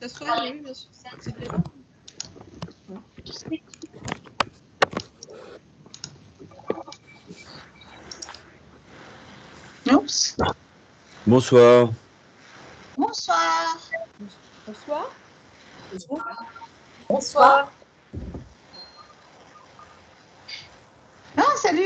S'asseoir, oui, bien sûr. C'est bien. Oups. Bonsoir. Bonsoir. Bonsoir. Bonsoir. Ah, salut.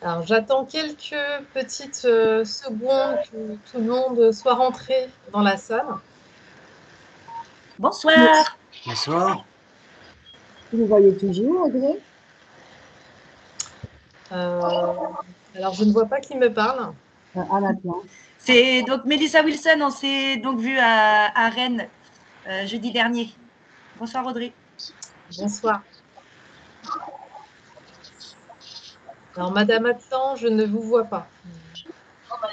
Alors, j'attends quelques petites secondes que tout le monde soit rentré dans la salle. Bonsoir. Bonsoir. Vous voyez toujours, Audrey? Alors, je ne vois pas qui me parle. À maintenant. C'est donc Mélissa Wilson, on s'est donc vu à Rennes jeudi dernier. Bonsoir Audrey. Bonsoir. Alors, Madame Atlan, je ne vous vois pas.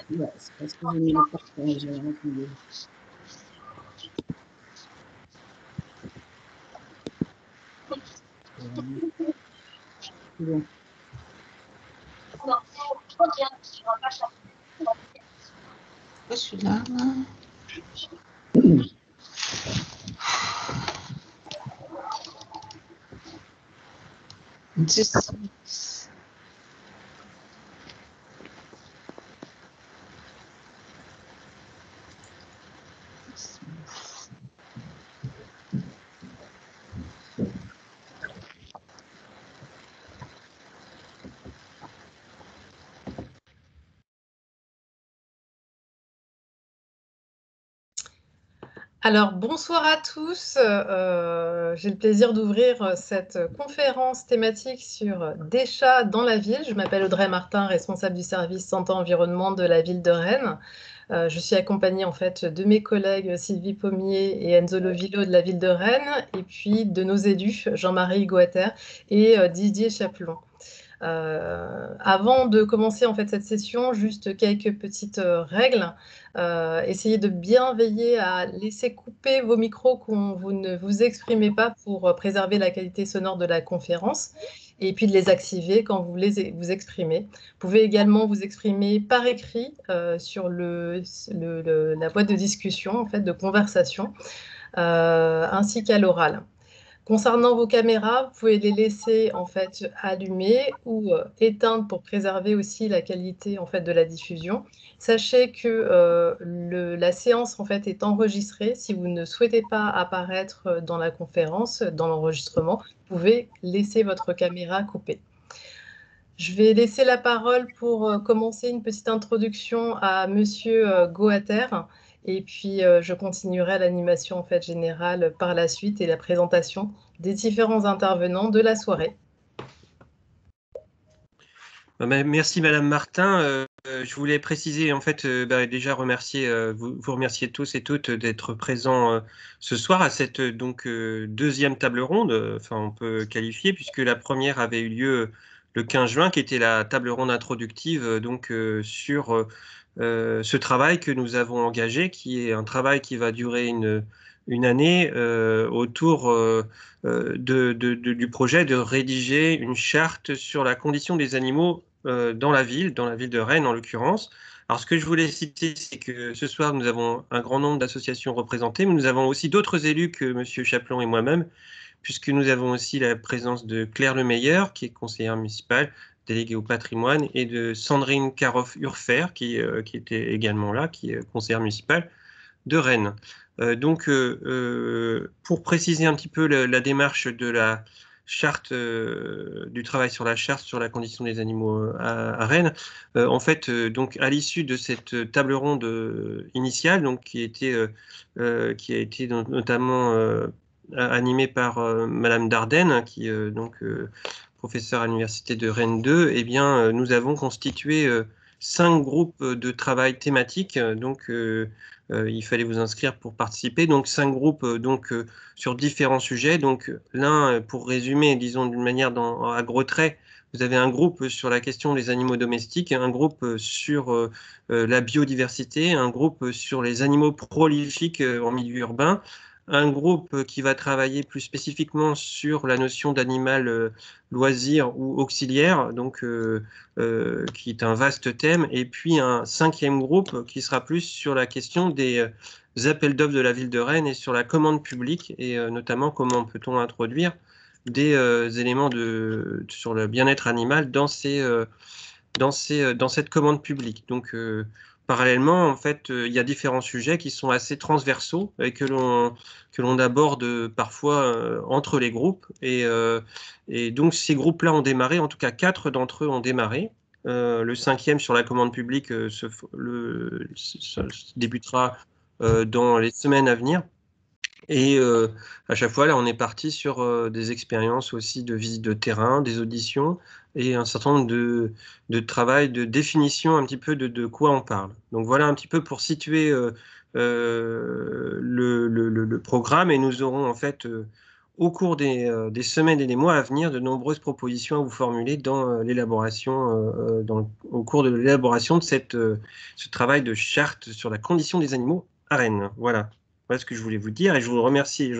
Ouais, c'est parce que j'ai mis le partage. Bon. Je suis là. 10. Alors, bonsoir à tous. J'ai le plaisir d'ouvrir cette conférence thématique sur des chats dans la ville. Je m'appelle Audrey Martin, responsable du service santé-environnement de la ville de Rennes. Je suis accompagnée en fait de mes collègues Sylvie Pommier et Enzo Lovillo de la ville de Rennes, et puis de nos élus Jean-Marie Goater et Didier Chapelon. Avant de commencer en fait cette session, juste quelques petites règles. Essayez de bien veiller à laisser couper vos micros quand vous ne vous exprimez pas pour préserver la qualité sonore de la conférence, et puis de les activer quand vous vous exprimez. Vous pouvez également vous exprimer par écrit sur la boîte de discussion, en fait, de conversation, ainsi qu'à l'oral. Concernant vos caméras, vous pouvez les laisser en fait allumées ou éteintes pour préserver aussi la qualité en fait de la diffusion. Sachez que la séance en fait est enregistrée. Si vous ne souhaitez pas apparaître dans la conférence, dans l'enregistrement, vous pouvez laisser votre caméra coupée. Je vais laisser la parole pour commencer une petite introduction à Monsieur Goater. Et puis, je continuerai l'animation en fait, générale par la suite et la présentation des différents intervenants de la soirée. Merci Madame Martin. Je voulais préciser, en fait, déjà remercier, vous remercier tous et toutes d'être présents ce soir à cette deuxième table ronde, enfin on peut qualifier, puisque la première avait eu lieu le 15 juin, qui était la table ronde introductive sur ce travail que nous avons engagé, qui est un travail qui va durer une année autour du projet de rédiger une charte sur la condition des animaux dans la ville de Rennes en l'occurrence. Alors ce que je voulais citer, c'est que ce soir nous avons un grand nombre d'associations représentées, mais nous avons aussi d'autres élus que Monsieur Chapelon et moi-même, puisque nous avons aussi la présence de Claire Lemeyer, qui est conseillère municipale, déléguée au patrimoine, et de Sandrine Karoff-Urfer, qui était également là, qui est conseillère municipale de Rennes. Pour préciser un petit peu la démarche de la charte, du travail sur la charte sur la condition des animaux à Rennes, en fait, donc à l'issue de cette table ronde initiale, donc qui a été notamment animée par Madame Dardenne, qui professeure à l'université de Rennes 2, eh bien, nous avons constitué 5 groupes de travail thématiques. Il fallait vous inscrire pour participer. Donc 5 groupes sur différents sujets. Donc l'un, pour résumer, disons d'une manière à gros traits, vous avez un groupe sur la question des animaux domestiques, un groupe sur la biodiversité, un groupe sur les animaux prolifiques en milieu urbain, un groupe qui va travailler plus spécifiquement sur la notion d'animal loisir ou auxiliaire, donc qui est un vaste thème, et puis un 5e groupe qui sera plus sur la question des appels d'offres de la ville de Rennes et sur la commande publique, et notamment comment peut-on introduire des éléments sur le bien-être animal dans cette commande publique. Donc, parallèlement, en fait, il y a différents sujets qui sont assez transversaux et que l'on aborde parfois entre les groupes. Et donc, ces groupes-là ont démarré, en tout cas 4 d'entre eux ont démarré. Le 5e sur la commande publique débutera dans les semaines à venir. Et à chaque fois, là, on est parti sur des expériences aussi de visite de terrain, des auditions et un certain nombre de travail, de définition un petit peu de quoi on parle. Donc voilà un petit peu pour situer le programme, et nous aurons en fait au cours des semaines et des mois à venir de nombreuses propositions à vous formuler dans l'élaboration, au cours de l'élaboration de ce travail de charte sur la condition des animaux à Rennes. Voilà. Voilà ce que je voulais vous dire, et je remercie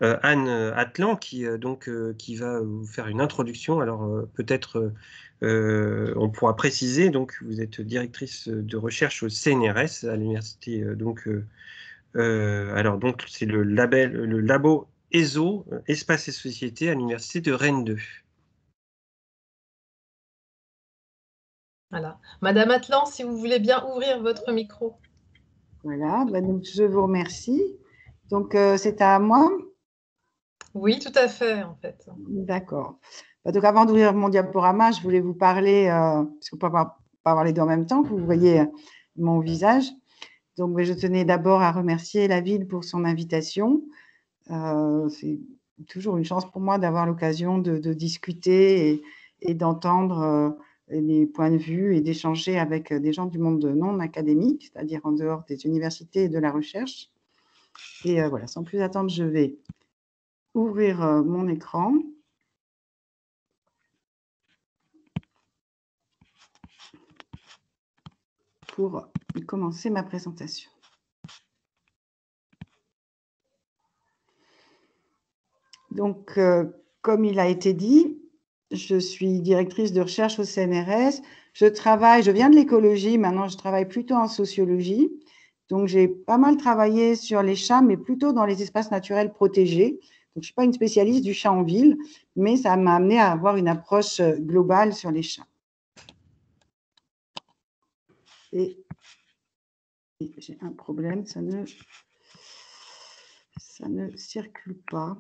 Anne Atlan qui va vous faire une introduction. Alors peut-être on pourra préciser, donc vous êtes directrice de recherche au CNRS à l'université, alors donc c'est le labo ESO, Espace et Société, à l'université de Rennes 2. Voilà. Madame Atlan, si vous voulez bien ouvrir votre micro. Voilà, donc je vous remercie. Donc, c'est à moi? Oui, tout à fait, en fait. D'accord. Donc, avant d'ouvrir mon diaporama, je voulais vous parler, parce qu'on ne peut pas avoir les deux en même temps, que vous voyez mon visage. Donc, je tenais d'abord à remercier la ville pour son invitation. C'est toujours une chance pour moi d'avoir l'occasion de discuter et d'entendre les points de vue et d'échanger avec des gens du monde non académique, c'est-à-dire en dehors des universités et de la recherche. Et voilà, sans plus attendre, je vais ouvrir mon écran. Pour commencer ma présentation. Donc, comme il a été dit, je suis directrice de recherche au CNRS. Je viens de l'écologie, maintenant je travaille plutôt en sociologie. Donc, j'ai pas mal travaillé sur les chats, mais plutôt dans les espaces naturels protégés. Donc, je ne suis pas une spécialiste du chat en ville, mais ça m'a amené à avoir une approche globale sur les chats. Et j'ai un problème, ça ne circule pas.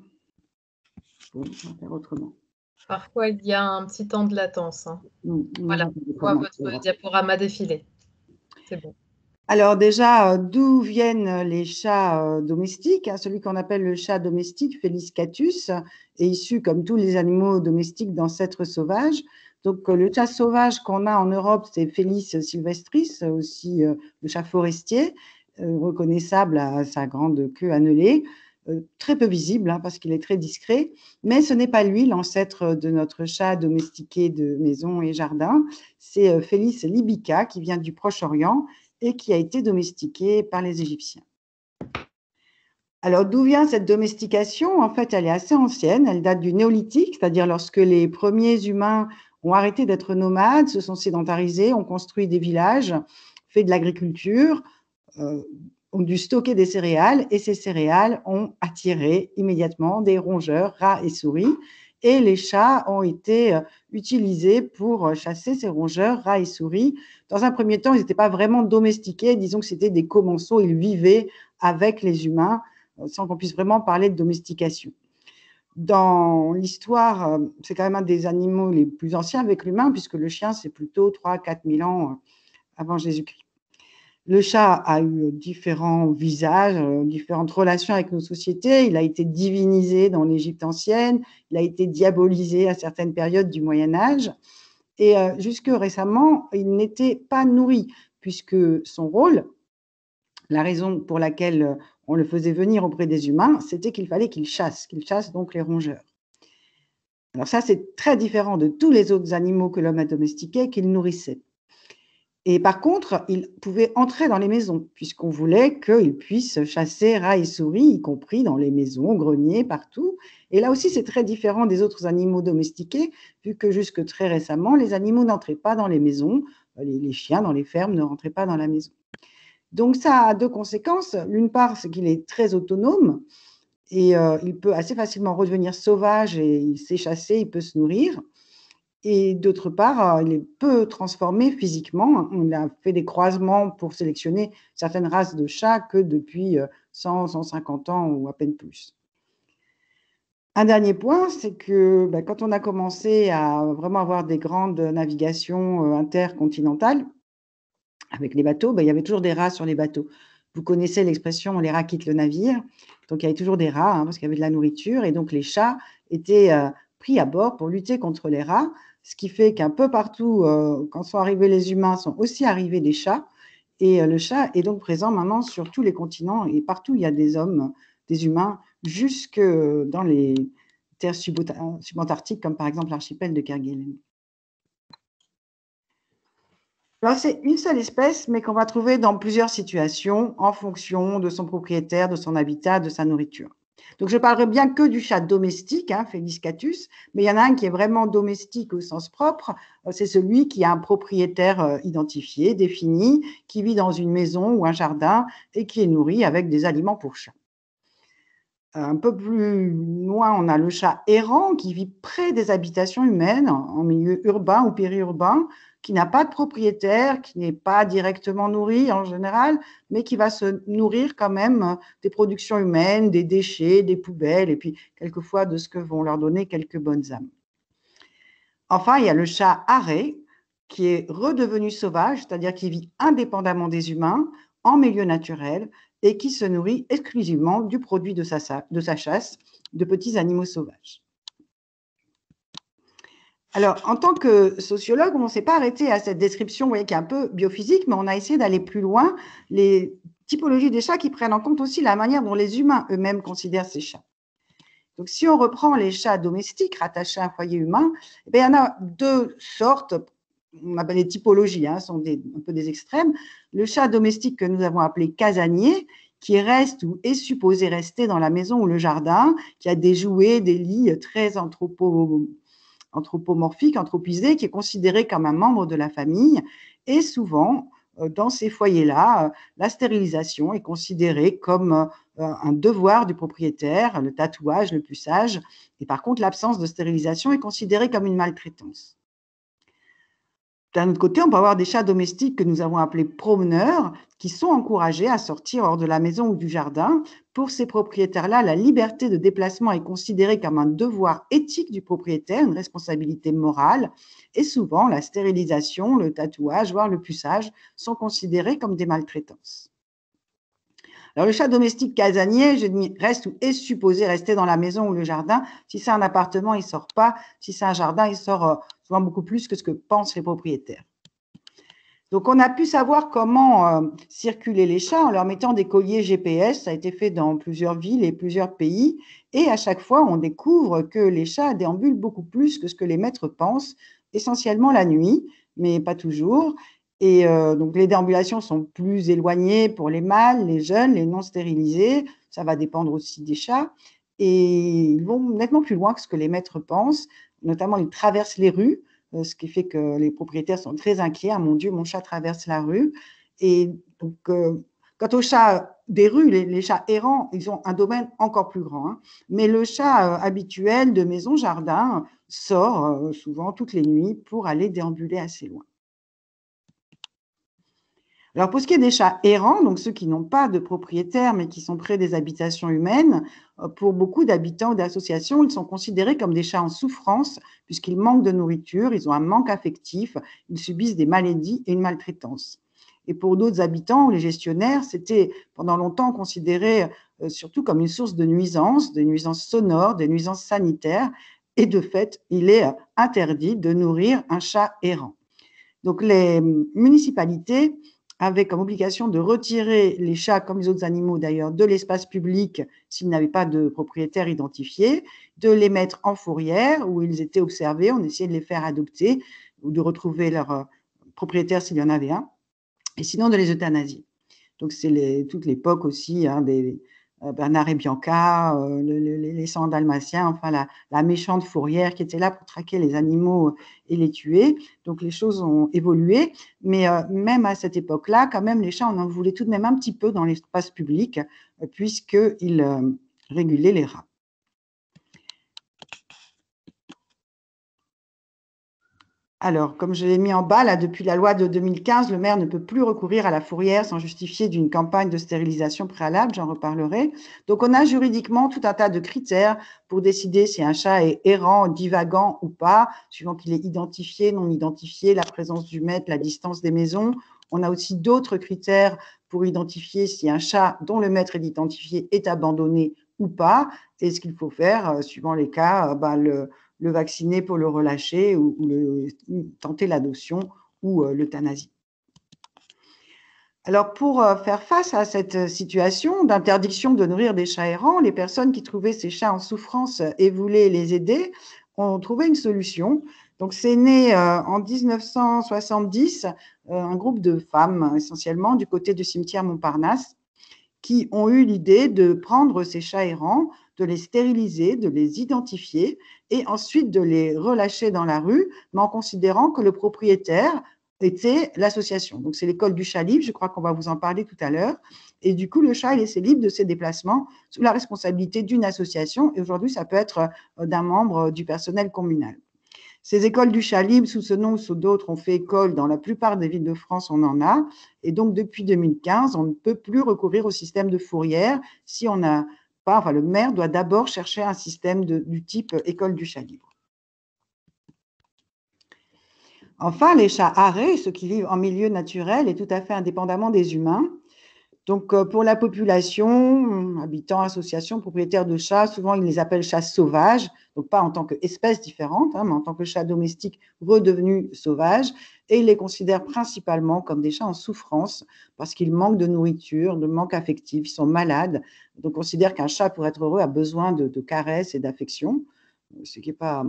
Bon, on va faire autrement. Parfois, il y a un petit temps de latence. Voilà, on voit votre diaporama défiler. C'est bon. Alors déjà, d'où viennent les chats domestiques? Celui qu'on appelle le chat domestique, Felis catus, est issu, comme tous les animaux domestiques, d'ancêtres sauvages. Donc, le chat sauvage qu'on a en Europe, c'est Felis sylvestris, aussi le chat forestier, reconnaissable à sa grande queue annelée, très peu visible parce qu'il est très discret, mais ce n'est pas lui l'ancêtre de notre chat domestiqué de maison et jardin, c'est Felis libica qui vient du Proche-Orient et qui a été domestiqué par les Égyptiens. Alors, d'où vient cette domestication? En fait, elle est assez ancienne, elle date du néolithique, c'est-à-dire lorsque les premiers humains ont arrêté d'être nomades, se sont sédentarisés, ont construit des villages, fait de l'agriculture, ont dû stocker des céréales, et ces céréales ont attiré immédiatement des rongeurs, rats et souris, et les chats ont été utilisés pour chasser ces rongeurs, rats et souris. Dans un premier temps, ils n'étaient pas vraiment domestiqués, disons que c'était des commensaux, ils vivaient avec les humains, sans qu'on puisse vraiment parler de domestication. Dans l'histoire, c'est quand même un des animaux les plus anciens avec l'humain, puisque le chien, c'est plutôt 3 000 à 4 000 ans avant Jésus-Christ. Le chat a eu différents visages, différentes relations avec nos sociétés. Il a été divinisé dans l'Égypte ancienne, il a été diabolisé à certaines périodes du Moyen-Âge. Et jusque récemment, il n'était pas nourri, puisque son rôle, la raison pour laquelle on le faisait venir auprès des humains, c'était qu'il fallait qu'il chasse donc les rongeurs. Alors ça, c'est très différent de tous les autres animaux que l'homme a domestiqués et qu'il nourrissait. Et par contre, il pouvait entrer dans les maisons, puisqu'on voulait qu'il puisse chasser rats et souris, y compris dans les maisons, greniers, partout. Et là aussi, c'est très différent des autres animaux domestiqués, vu que jusque très récemment, les animaux n'entraient pas dans les maisons, les chiens dans les fermes ne rentraient pas dans la maison. Donc ça a deux conséquences. L'une part, c'est qu'il est très autonome et il peut assez facilement redevenir sauvage et il sait chasser, il peut se nourrir. Et d'autre part, il est peu transformé physiquement. On a fait des croisements pour sélectionner certaines races de chats que depuis 100, 150 ans ou à peine plus. Un dernier point, c'est que quand on a commencé à vraiment avoir des grandes navigations intercontinentales avec les bateaux, il y avait toujours des rats sur les bateaux. Vous connaissez l'expression « les rats quittent le navire ». Donc, il y avait toujours des rats parce qu'il y avait de la nourriture. Et donc, les chats étaient pris à bord pour lutter contre les rats. Ce qui fait qu'un peu partout, quand sont arrivés les humains, sont aussi arrivés des chats. Et le chat est donc présent maintenant sur tous les continents et partout il y a des hommes, des humains, jusque dans les terres subantarctiques, comme par exemple l'archipel de Kerguelen. Alors, c'est une seule espèce, mais qu'on va trouver dans plusieurs situations en fonction de son propriétaire, de son habitat, de sa nourriture. Donc, je parlerai bien que du chat domestique, Felis catus, mais il y en a un qui est vraiment domestique au sens propre, c'est celui qui a un propriétaire identifié, défini, qui vit dans une maison ou un jardin et qui est nourri avec des aliments pour chat. Un peu plus loin, on a le chat errant qui vit près des habitations humaines, en milieu urbain ou périurbain, qui n'a pas de propriétaire, qui n'est pas directement nourri en général, mais qui va se nourrir quand même des productions humaines, des déchets, des poubelles, et puis quelquefois de ce que vont leur donner quelques bonnes âmes. Enfin, il y a le chat arrêt, qui est redevenu sauvage, c'est-à-dire qui vit indépendamment des humains, en milieu naturel, et qui se nourrit exclusivement du produit de sa chasse, de petits animaux sauvages. Alors, en tant que sociologue, on ne s'est pas arrêté à cette description, vous voyez, qui est un peu biophysique, mais on a essayé d'aller plus loin, les typologies des chats qui prennent en compte aussi la manière dont les humains eux-mêmes considèrent ces chats. Donc, si on reprend les chats domestiques rattachés à un foyer humain, il y en a deux sortes, on appelle les typologies, sont un peu des extrêmes. Le chat domestique que nous avons appelé casanier, qui reste ou est supposé rester dans la maison ou le jardin, qui a des jouets, des lits très anthropomorphique, anthropisé, qui est considéré comme un membre de la famille. Et souvent, dans ces foyers-là, la stérilisation est considérée comme un devoir du propriétaire, le tatouage, le puçage. Et par contre, l'absence de stérilisation est considérée comme une maltraitance. D'un autre côté, on peut avoir des chats domestiques que nous avons appelés promeneurs, qui sont encouragés à sortir hors de la maison ou du jardin. Pour ces propriétaires-là, la liberté de déplacement est considérée comme un devoir éthique du propriétaire, une responsabilité morale. Et souvent, la stérilisation, le tatouage, voire le puçage sont considérés comme des maltraitances. Alors, le chat domestique casanier, je dis, reste ou est supposé rester dans la maison ou le jardin. Si c'est un appartement, il ne sort pas. Si c'est un jardin, il sort souvent beaucoup plus que ce que pensent les propriétaires. Donc, on a pu savoir comment circuler les chats en leur mettant des colliers GPS. Ça a été fait dans plusieurs villes et plusieurs pays. Et à chaque fois, on découvre que les chats déambulent beaucoup plus que ce que les maîtres pensent, essentiellement la nuit, mais pas toujours. Et donc, les déambulations sont plus éloignées pour les mâles, les jeunes, les non stérilisés. Ça va dépendre aussi des chats. Et ils vont nettement plus loin que ce que les maîtres pensent. Notamment, ils traversent les rues, ce qui fait que les propriétaires sont très inquiets. Ah, mon Dieu, mon chat traverse la rue. Et donc, quant aux chats des rues, les chats errants, ils ont un domaine encore plus grand. Mais le chat habituel de maison-jardin sort souvent toutes les nuits pour aller déambuler assez loin. Alors, pour ce qui est des chats errants, donc ceux qui n'ont pas de propriétaire, mais qui sont près des habitations humaines, pour beaucoup d'habitants ou d'associations, ils sont considérés comme des chats en souffrance, puisqu'ils manquent de nourriture, ils ont un manque affectif, ils subissent des maladies et une maltraitance. Et pour d'autres habitants ou les gestionnaires, c'était pendant longtemps considéré surtout comme une source de nuisances, des nuisances sonores, des nuisances sanitaires, et de fait, il est interdit de nourrir un chat errant. Donc, les municipalités avait comme obligation de retirer les chats, comme les autres animaux d'ailleurs, de l'espace public s'ils n'avaient pas de propriétaire identifié, de les mettre en fourrière où ils étaient observés, on essayait de les faire adopter ou de retrouver leur propriétaire s'il y en avait un, et sinon de les euthanasier. Donc c'est toute l'époque aussi des Bernard et Bianca, les 100 dalmatiens, enfin la méchante fourrière qui était là pour traquer les animaux et les tuer. Donc les choses ont évolué, mais même à cette époque-là, quand même, les chats, on en voulait tout de même un petit peu dans l'espace public, puisqu'ils régulaient les rats. Alors, comme je l'ai mis en bas, là, depuis la loi de 2015, le maire ne peut plus recourir à la fourrière sans justifier d'une campagne de stérilisation préalable, j'en reparlerai. Donc, on a juridiquement tout un tas de critères pour décider si un chat est errant, divagant ou pas, suivant qu'il est identifié, non identifié, la présence du maître, la distance des maisons. On a aussi d'autres critères pour identifier si un chat dont le maître est identifié est abandonné ou pas, et ce qu'il faut faire, suivant les cas, le vacciner pour le relâcher ou tenter l'adoption ou l'euthanasie. Alors, pour faire face à cette situation d'interdiction de nourrir des chats errants, les personnes qui trouvaient ces chats en souffrance et voulaient les aider ont trouvé une solution. Donc, c'est né en 1970, un groupe de femmes, essentiellement du côté du cimetière Montparnasse, qui ont eu l'idée de prendre ces chats errants, de les stériliser, de les identifier et ensuite de les relâcher dans la rue, mais en considérant que le propriétaire était l'association. Donc, c'est l'école du chat libre, je crois qu'on va vous en parler tout à l'heure. Et du coup, le chat est laissé libre de ses déplacements sous la responsabilité d'une association. Et aujourd'hui, ça peut être d'un membre du personnel communal. Ces écoles du chat libre, sous ce nom ou sous d'autres, ont fait école dans la plupart des villes de France, on en a. Et donc, depuis 2015, on ne peut plus recourir au système de fourrière si on n'a pas, enfin, le maire doit d'abord chercher un système du type école du chat libre. Enfin, les chats arrêts, ceux qui vivent en milieu naturel et tout à fait indépendamment des humains. Donc, pour la population, habitants, associations, propriétaires de chats, souvent ils les appellent chats sauvages, donc pas en tant qu'espèce différente, mais en tant que chats domestiques redevenus sauvages, et ils les considèrent principalement comme des chats en souffrance parce qu'ils manquent de nourriture, de manque affectif, ils sont malades. Donc, on considère qu'un chat, pour être heureux, a besoin de caresses et d'affection, ce qui n'est pas…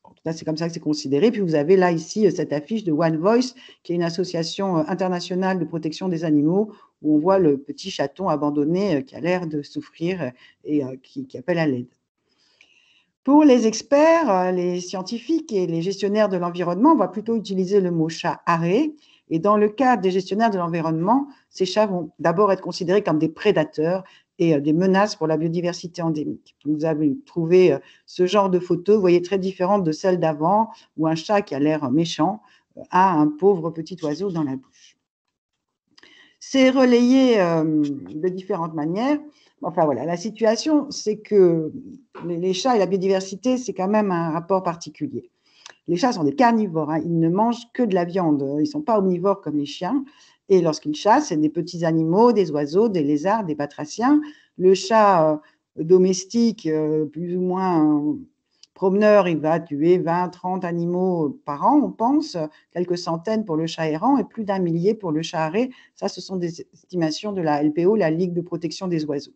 En tout cas, c'est comme ça que c'est considéré. Puis vous avez là, ici, cette affiche de One Voice, qui est une association internationale de protection des animaux, où on voit le petit chaton abandonné qui a l'air de souffrir et qui appelle à l'aide. Pour les experts, les scientifiques et les gestionnaires de l'environnement, on va plutôt utiliser le mot chat arrêt. Et dans le cas des gestionnaires de l'environnement, ces chats vont d'abord être considérés comme des prédateurs et des menaces pour la biodiversité endémique. Vous avez trouvé ce genre de photo, vous voyez, très différente de celle d'avant, où un chat qui a l'air méchant a un pauvre petit oiseau dans la bouche. C'est relayé de différentes manières. Enfin voilà, la situation, c'est que les chats et la biodiversité, c'est quand même un rapport particulier. Les chats sont des carnivores, hein, ils ne mangent que de la viande, ils ne sont pas omnivores comme les chiens. Et lorsqu'ils chassent, c'est des petits animaux, des oiseaux, des lézards, des batraciens. Le chat domestique, plus ou moins promeneur, il va tuer 20, 30 animaux par an, on pense, quelques centaines pour le chat errant et plus d'1 millier pour le chat arrêt. Ça, ce sont des estimations de la LPO, la Ligue de protection des oiseaux.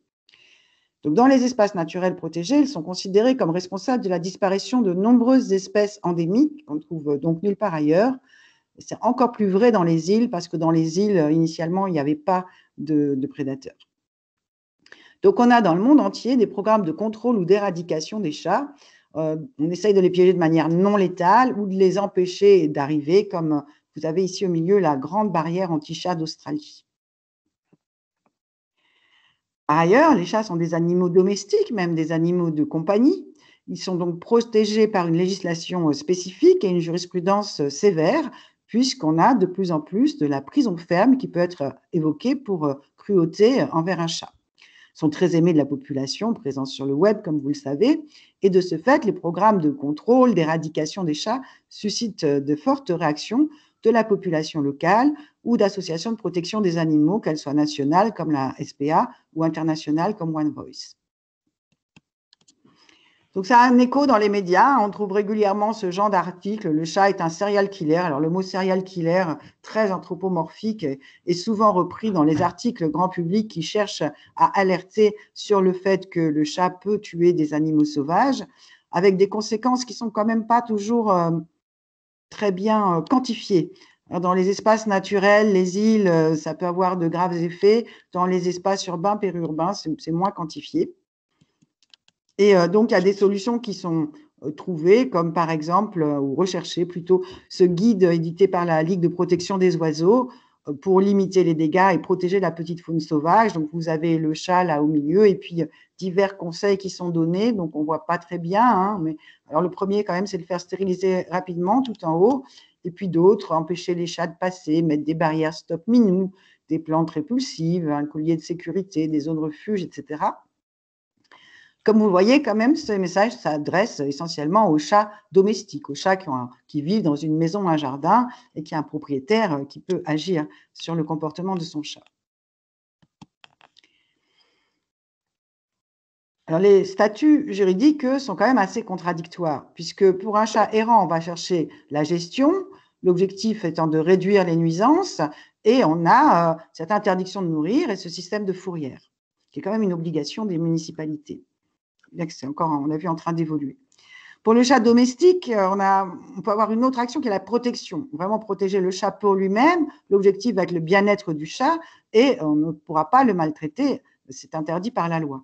Donc, dans les espaces naturels protégés, ils sont considérés comme responsables de la disparition de nombreuses espèces endémiques qu'on ne trouve donc nulle part ailleurs. C'est encore plus vrai dans les îles, parce que dans les îles, initialement, il n'y avait pas de prédateurs. Donc, on a dans le monde entier des programmes de contrôle ou d'éradication des chats. On essaye de les piéger de manière non létale ou de les empêcher d'arriver, comme vous avez ici au milieu la grande barrière anti-chat d'Australie. Par ailleurs, les chats sont des animaux domestiques, même des animaux de compagnie. Ils sont donc protégés par une législation spécifique et une jurisprudence sévère, puisqu'on a de plus en plus de la prison ferme qui peut être évoquée pour cruauté envers un chat. Ils sont très aimés de la population, présents sur le web, comme vous le savez, et de ce fait, les programmes de contrôle, d'éradication des chats suscitent de fortes réactions de la population locale ou d'associations de protection des animaux, qu'elles soient nationales comme la SPA ou internationales comme One Voice. Donc, ça a un écho dans les médias. On trouve régulièrement ce genre d'article. Le chat est un serial killer. Alors, le mot serial killer, très anthropomorphique, est souvent repris dans les articles grand public qui cherchent à alerter sur le fait que le chat peut tuer des animaux sauvages, avec des conséquences qui sont quand même pas toujours très bien quantifiées. Alors, dans les espaces naturels, les îles, ça peut avoir de graves effets. Dans les espaces urbains, périurbains, c'est moins quantifié. Et donc, il y a des solutions qui sont trouvées, comme par exemple, ou recherchées plutôt, ce guide édité par la Ligue de protection des oiseaux pour limiter les dégâts et protéger la petite faune sauvage. Donc, vous avez le chat là au milieu et puis divers conseils qui sont donnés. Donc, on ne voit pas très bien. Hein, mais alors, le premier, quand même, c'est de le faire stériliser rapidement tout en haut. Et puis d'autres, empêcher les chats de passer, mettre des barrières stop-minou, des plantes répulsives, un collier de sécurité, des zones refuge, etc. Comme vous le voyez, quand même, ce message s'adresse essentiellement aux chats domestiques, aux chats qui vivent dans une maison, un jardin, et qui a un propriétaire qui peut agir sur le comportement de son chat. Alors, les statuts juridiques sont quand même assez contradictoires, puisque pour un chat errant, on va chercher la gestion, l'objectif étant de réduire les nuisances, et on a cette interdiction de nourrir et ce système de fourrière, qui est quand même une obligation des municipalités. C'est encore, on a vu, en train d'évoluer. Pour le chat domestique, on peut avoir une autre action qui est la protection. Vraiment protéger le chat pour lui-même. L'objectif va être le bien-être du chat et on ne pourra pas le maltraiter. C'est interdit par la loi.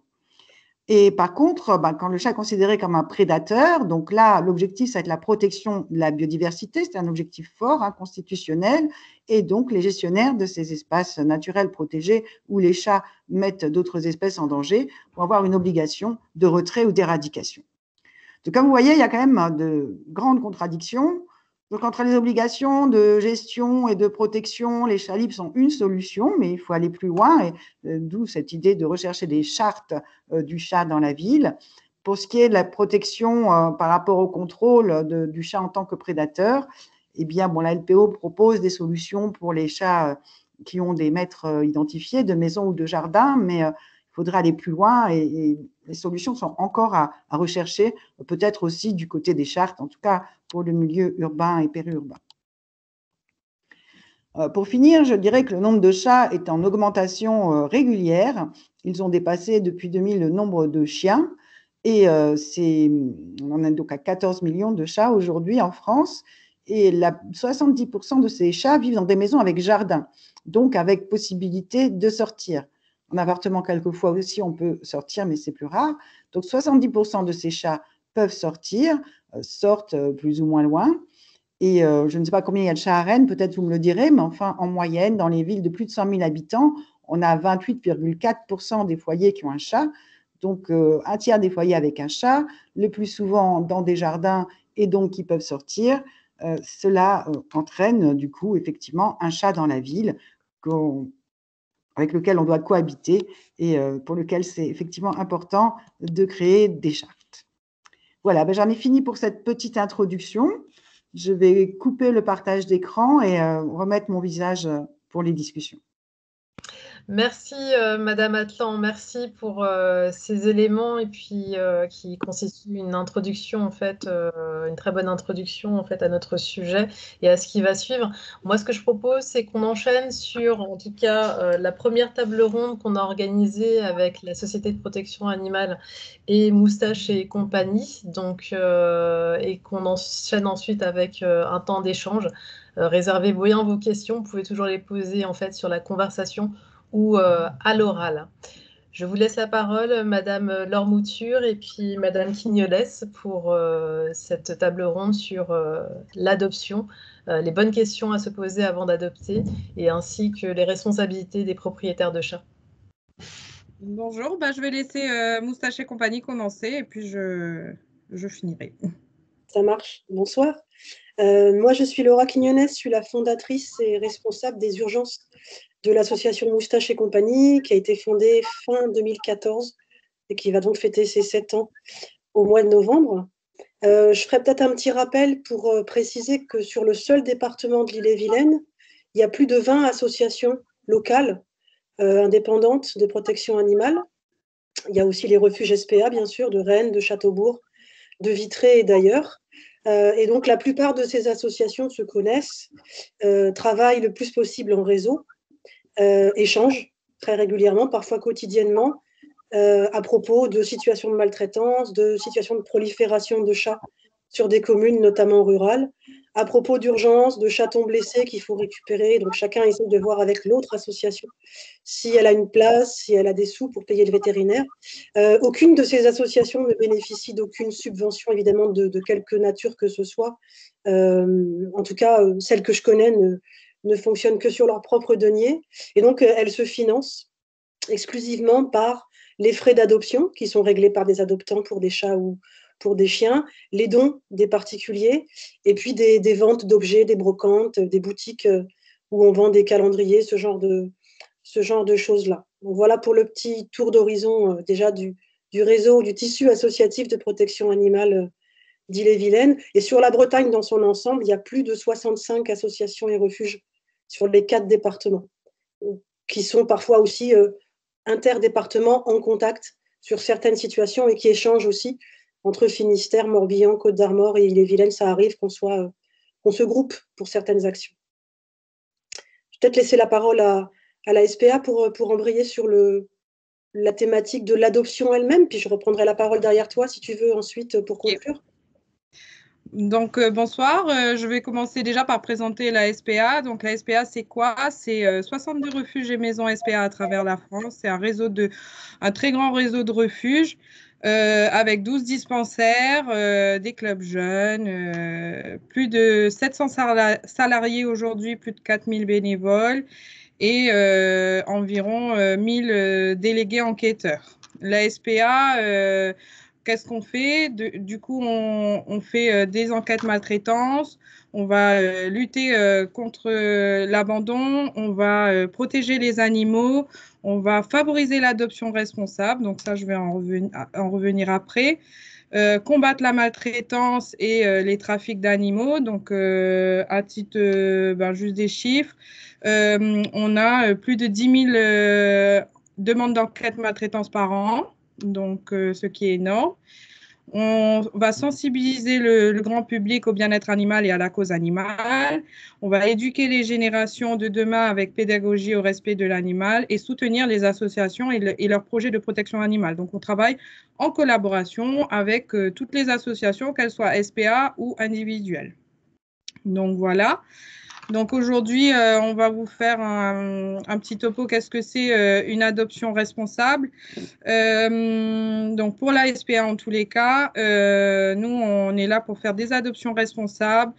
Et par contre, quand le chat est considéré comme un prédateur, donc là, l'objectif, ça va être la protection de la biodiversité. C'est un objectif fort, hein, constitutionnel. Et donc, les gestionnaires de ces espaces naturels protégés où les chats mettent d'autres espèces en danger vont avoir une obligation de retrait ou d'éradication. Donc, comme vous voyez, il y a quand même de grandes contradictions. Donc, entre les obligations de gestion et de protection, les chats libres sont une solution, mais il faut aller plus loin, et d'où cette idée de rechercher des chartes du chat dans la ville. Pour ce qui est de la protection par rapport au contrôle du chat en tant que prédateur, eh bien, bon, la LPO propose des solutions pour les chats qui ont des maîtres identifiés de maison ou de jardin, mais il faudra aller plus loin et les solutions sont encore à rechercher, peut-être aussi du côté des chartes, en tout cas pour le milieu urbain et périurbain. Pour finir, je dirais que le nombre de chats est en augmentation régulière. Ils ont dépassé depuis 2000 le nombre de chiens et on en est donc à 14 millions de chats aujourd'hui en France. Et 70% de ces chats vivent dans des maisons avec jardin, donc avec possibilité de sortir. En appartement, quelquefois aussi, on peut sortir, mais c'est plus rare. Donc, 70% de ces chats peuvent sortir, sortent plus ou moins loin. Et je ne sais pas combien il y a de chats à Rennes, peut-être vous me le direz, mais enfin, en moyenne, dans les villes de plus de 100 000 habitants, on a 28,4% des foyers qui ont un chat. Donc, un tiers des foyers avec un chat, le plus souvent dans des jardins et donc qui peuvent sortir. Cela entraîne, du coup, effectivement, un chat dans la ville avec lequel on doit cohabiter et pour lequel c'est effectivement important de créer des chartes. Voilà, j'en ai fini pour cette petite introduction. Je vais couper le partage d'écran et remettre mon visage pour les discussions. Merci Madame Atlan, merci pour ces éléments et puis qui constituent une introduction en fait, une très bonne introduction en fait à notre sujet et à ce qui va suivre. Moi, ce que je propose, c'est qu'on enchaîne sur, en tout cas, la première table ronde qu'on a organisée avec la Société de protection animale et Moustache et compagnie, donc et qu'on enchaîne ensuite avec un temps d'échange. Réservez bien vos questions, vous pouvez toujours les poser en fait sur la conversation ou à l'oral. Je vous laisse la parole, Madame Laure Mouture et puis Madame Quignolès pour cette table ronde sur l'adoption, les bonnes questions à se poser avant d'adopter et ainsi que les responsabilités des propriétaires de chats. Bonjour, je vais laisser Moustache et compagnie commencer et puis je finirai. Ça marche. Bonsoir. Moi, je suis Laura Quignonès, je suis la fondatrice et responsable des urgences de l'association Moustache et compagnie, qui a été fondée fin 2014 et qui va donc fêter ses 7 ans au mois de novembre. Je ferai peut-être un petit rappel pour préciser que sur le seul département de l'Ille-et-Vilaine, il y a plus de 20 associations locales indépendantes de protection animale. Il y a aussi les refuges SPA, bien sûr, de Rennes, de Châteaubourg de Vitré et d'ailleurs. Et donc, la plupart de ces associations se connaissent, travaillent le plus possible en réseau, échangent très régulièrement, parfois quotidiennement, à propos de situations de maltraitance, de situations de prolifération de chats sur des communes, notamment rurales, à propos d'urgence, de chatons blessés qu'il faut récupérer. Donc, chacun essaie de voir avec l'autre association si elle a une place, si elle a des sous pour payer le vétérinaire. Aucune de ces associations ne bénéficie d'aucune subvention, évidemment, de quelque nature que ce soit. En tout cas, celles que je connais ne fonctionnent que sur leur propre denier. Et donc, elles se financent exclusivement par les frais d'adoption qui sont réglés par des adoptants pour des chats ou pour des chiens, les dons des particuliers, et puis des ventes d'objets, des brocantes, des boutiques où on vend des calendriers, ce genre de choses-là. Donc voilà pour le petit tour d'horizon déjà du réseau, du tissu associatif de protection animale d'Ille-et-Vilaine. Et sur la Bretagne dans son ensemble, il y a plus de 65 associations et refuges sur les 4 départements, qui sont parfois aussi interdépartements en contact sur certaines situations et qui échangent aussi entre Finistère, Morbihan, Côte-d'Armor et Ille-et-Vilaine. Ça arrive qu'on se groupe pour certaines actions. Je vais peut-être laisser la parole à la SPA pour embrayer sur la thématique de l'adoption elle-même, puis je reprendrai la parole derrière toi si tu veux ensuite pour conclure. Donc, bonsoir. Je vais commencer déjà par présenter la SPA. Donc, la SPA, c'est quoi? C'est 62 refuges et maisons SPA à travers la France. C'est un très grand réseau de refuges avec 12 dispensaires, des clubs jeunes, plus de 700 salariés aujourd'hui, plus de 4000 bénévoles et environ 1000 délégués enquêteurs. La SPA... Qu'est-ce qu'on fait? Du coup, on fait des enquêtes maltraitance, on va lutter contre l'abandon, on va protéger les animaux, on va favoriser l'adoption responsable, donc ça, je vais en revenir après. Combattre la maltraitance et les trafics d'animaux, donc à titre juste des chiffres, on a plus de 10 000 demandes d'enquête maltraitance par an. Donc, ce qui est énorme. On va sensibiliser le grand public au bien-être animal et à la cause animale. On va éduquer les générations de demain avec pédagogie au respect de l'animal et soutenir les associations et leurs projets de protection animale. Donc, on travaille en collaboration avec toutes les associations, qu'elles soient SPA ou individuelles. Donc, voilà. Donc aujourd'hui, on va vous faire un petit topo. Qu'est-ce que c'est une adoption responsable? Donc pour la SPA, en tous les cas, nous, on est là pour faire des adoptions responsables.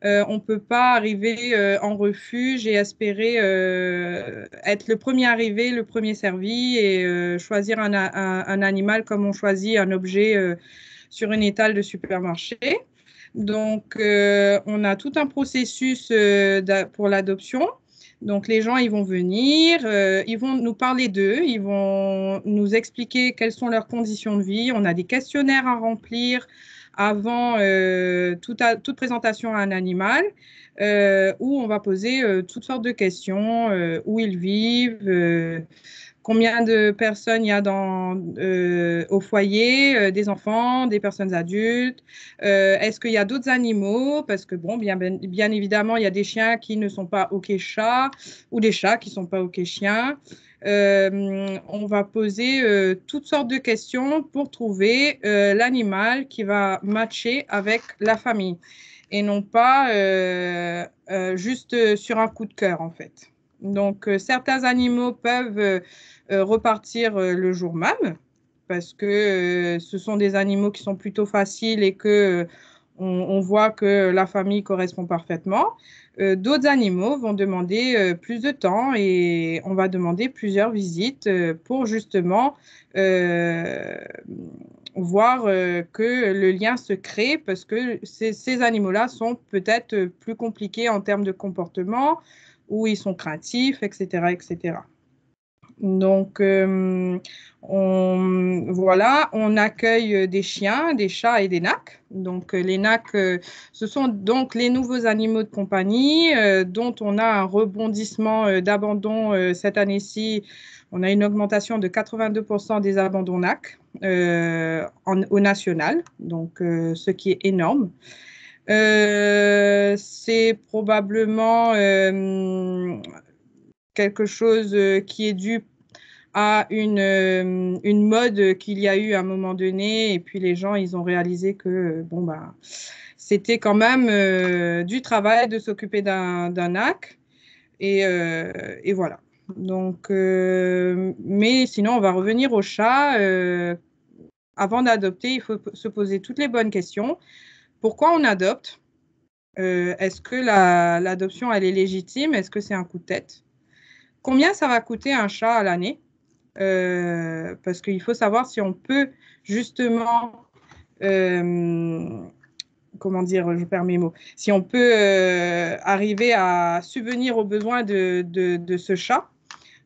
On ne peut pas arriver en refuge et espérer être le premier arrivé, le premier servi et choisir un animal comme on choisit un objet sur une étale de supermarché. Donc, on a tout un processus pour l'adoption. Donc, les gens, ils vont venir, ils vont nous parler d'eux, ils vont nous expliquer quelles sont leurs conditions de vie. On a des questionnaires à remplir avant toute présentation à un animal, où on va poser toutes sortes de questions, où ils vivent, combien de personnes il y a au foyer, des enfants, des personnes adultes, est-ce qu'il y a d'autres animaux? Parce que, bon, bien évidemment, il y a des chiens qui ne sont pas OK chats ou des chats qui ne sont pas OK chiens. On va poser toutes sortes de questions pour trouver l'animal qui va matcher avec la famille et non pas juste sur un coup de cœur, en fait. Donc, certains animaux peuvent repartir le jour même parce que ce sont des animaux qui sont plutôt faciles et que on voit que la famille correspond parfaitement. D'autres animaux vont demander plus de temps et on va demander plusieurs visites pour justement voir que le lien se crée parce que ces animaux-là sont peut-être plus compliqués en termes de comportement, où ils sont craintifs, etc., etc. Donc, on accueille des chiens, des chats et des nacs. Donc, les nacs, ce sont donc les nouveaux animaux de compagnie dont on a un rebondissement d'abandon cette année-ci. On a une augmentation de 82% des abandons nacs au national, donc ce qui est énorme. C'est probablement quelque chose qui est dû à une mode qu'il y a eu à un moment donné, et puis les gens, ils ont réalisé que c'était quand même du travail de s'occuper d'un NAC, et voilà. Donc, mais sinon, on va revenir au chat. Avant d'adopter, il faut se poser toutes les bonnes questions. Pourquoi on adopte? Est-ce que l'adoption, elle est légitime? Est-ce que c'est un coup de tête? Combien ça va coûter un chat à l'année? Parce qu'il faut savoir si on peut justement, comment dire, je perds mes mots, si on peut arriver à subvenir aux besoins de ce chat.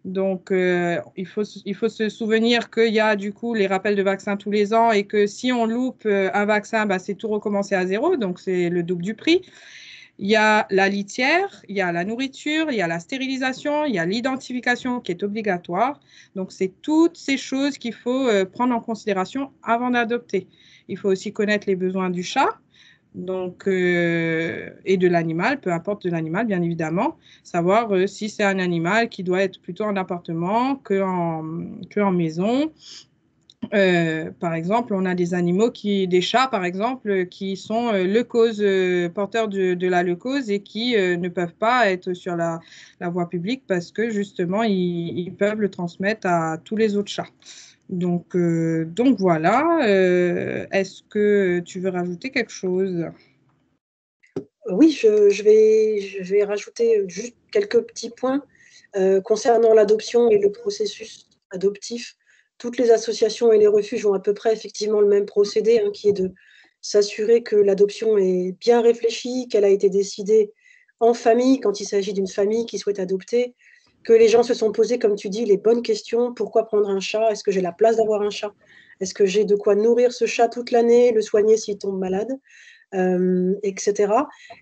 Donc, il faut se souvenir qu'il y a du coup les rappels de vaccins tous les ans et que si on loupe un vaccin, c'est tout recommencer à zéro, donc c'est le double du prix. Il y a la litière, il y a la nourriture, il y a la stérilisation, il y a l'identification qui est obligatoire. Donc, c'est toutes ces choses qu'il faut prendre en considération avant d'adopter. Il faut aussi connaître les besoins du chat, donc, et de l'animal, peu importe de l'animal, bien évidemment. Savoir si c'est un animal qui doit être plutôt en appartement qu'en maison. Par exemple, on a des animaux des chats, par exemple, qui sont porteurs de la leucose et qui ne peuvent pas être sur la voie publique parce que justement, ils peuvent le transmettre à tous les autres chats. Donc voilà. Est-ce que tu veux rajouter quelque chose? Oui, je vais rajouter juste quelques petits points concernant l'adoption et le processus adoptif. Toutes les associations et les refuges ont à peu près effectivement le même procédé, qui est de s'assurer que l'adoption est bien réfléchie, qu'elle a été décidée en famille quand il s'agit d'une famille qui souhaite adopter, que les gens se sont posés, comme tu dis, les bonnes questions. Pourquoi prendre un chat? Est-ce que j'ai la place d'avoir un chat? Est-ce que j'ai de quoi nourrir ce chat toute l'année, le soigner s'il tombe malade, etc.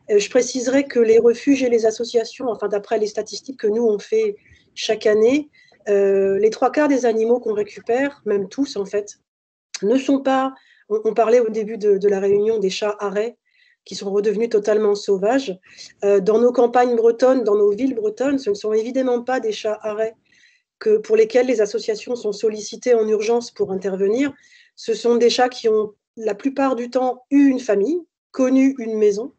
Je préciserai que les refuges et les associations, enfin d'après les statistiques que nous on fait chaque année, les 3/4 des animaux qu'on récupère, même tous en fait, ne sont pas, on parlait au début de la réunion des chats arrêts qui sont redevenus totalement sauvages. Dans nos campagnes bretonnes, dans nos villes bretonnes, ce ne sont évidemment pas des chats arrêts pour lesquels les associations sont sollicitées en urgence pour intervenir. Ce sont des chats qui ont la plupart du temps eu une famille, connu une maison,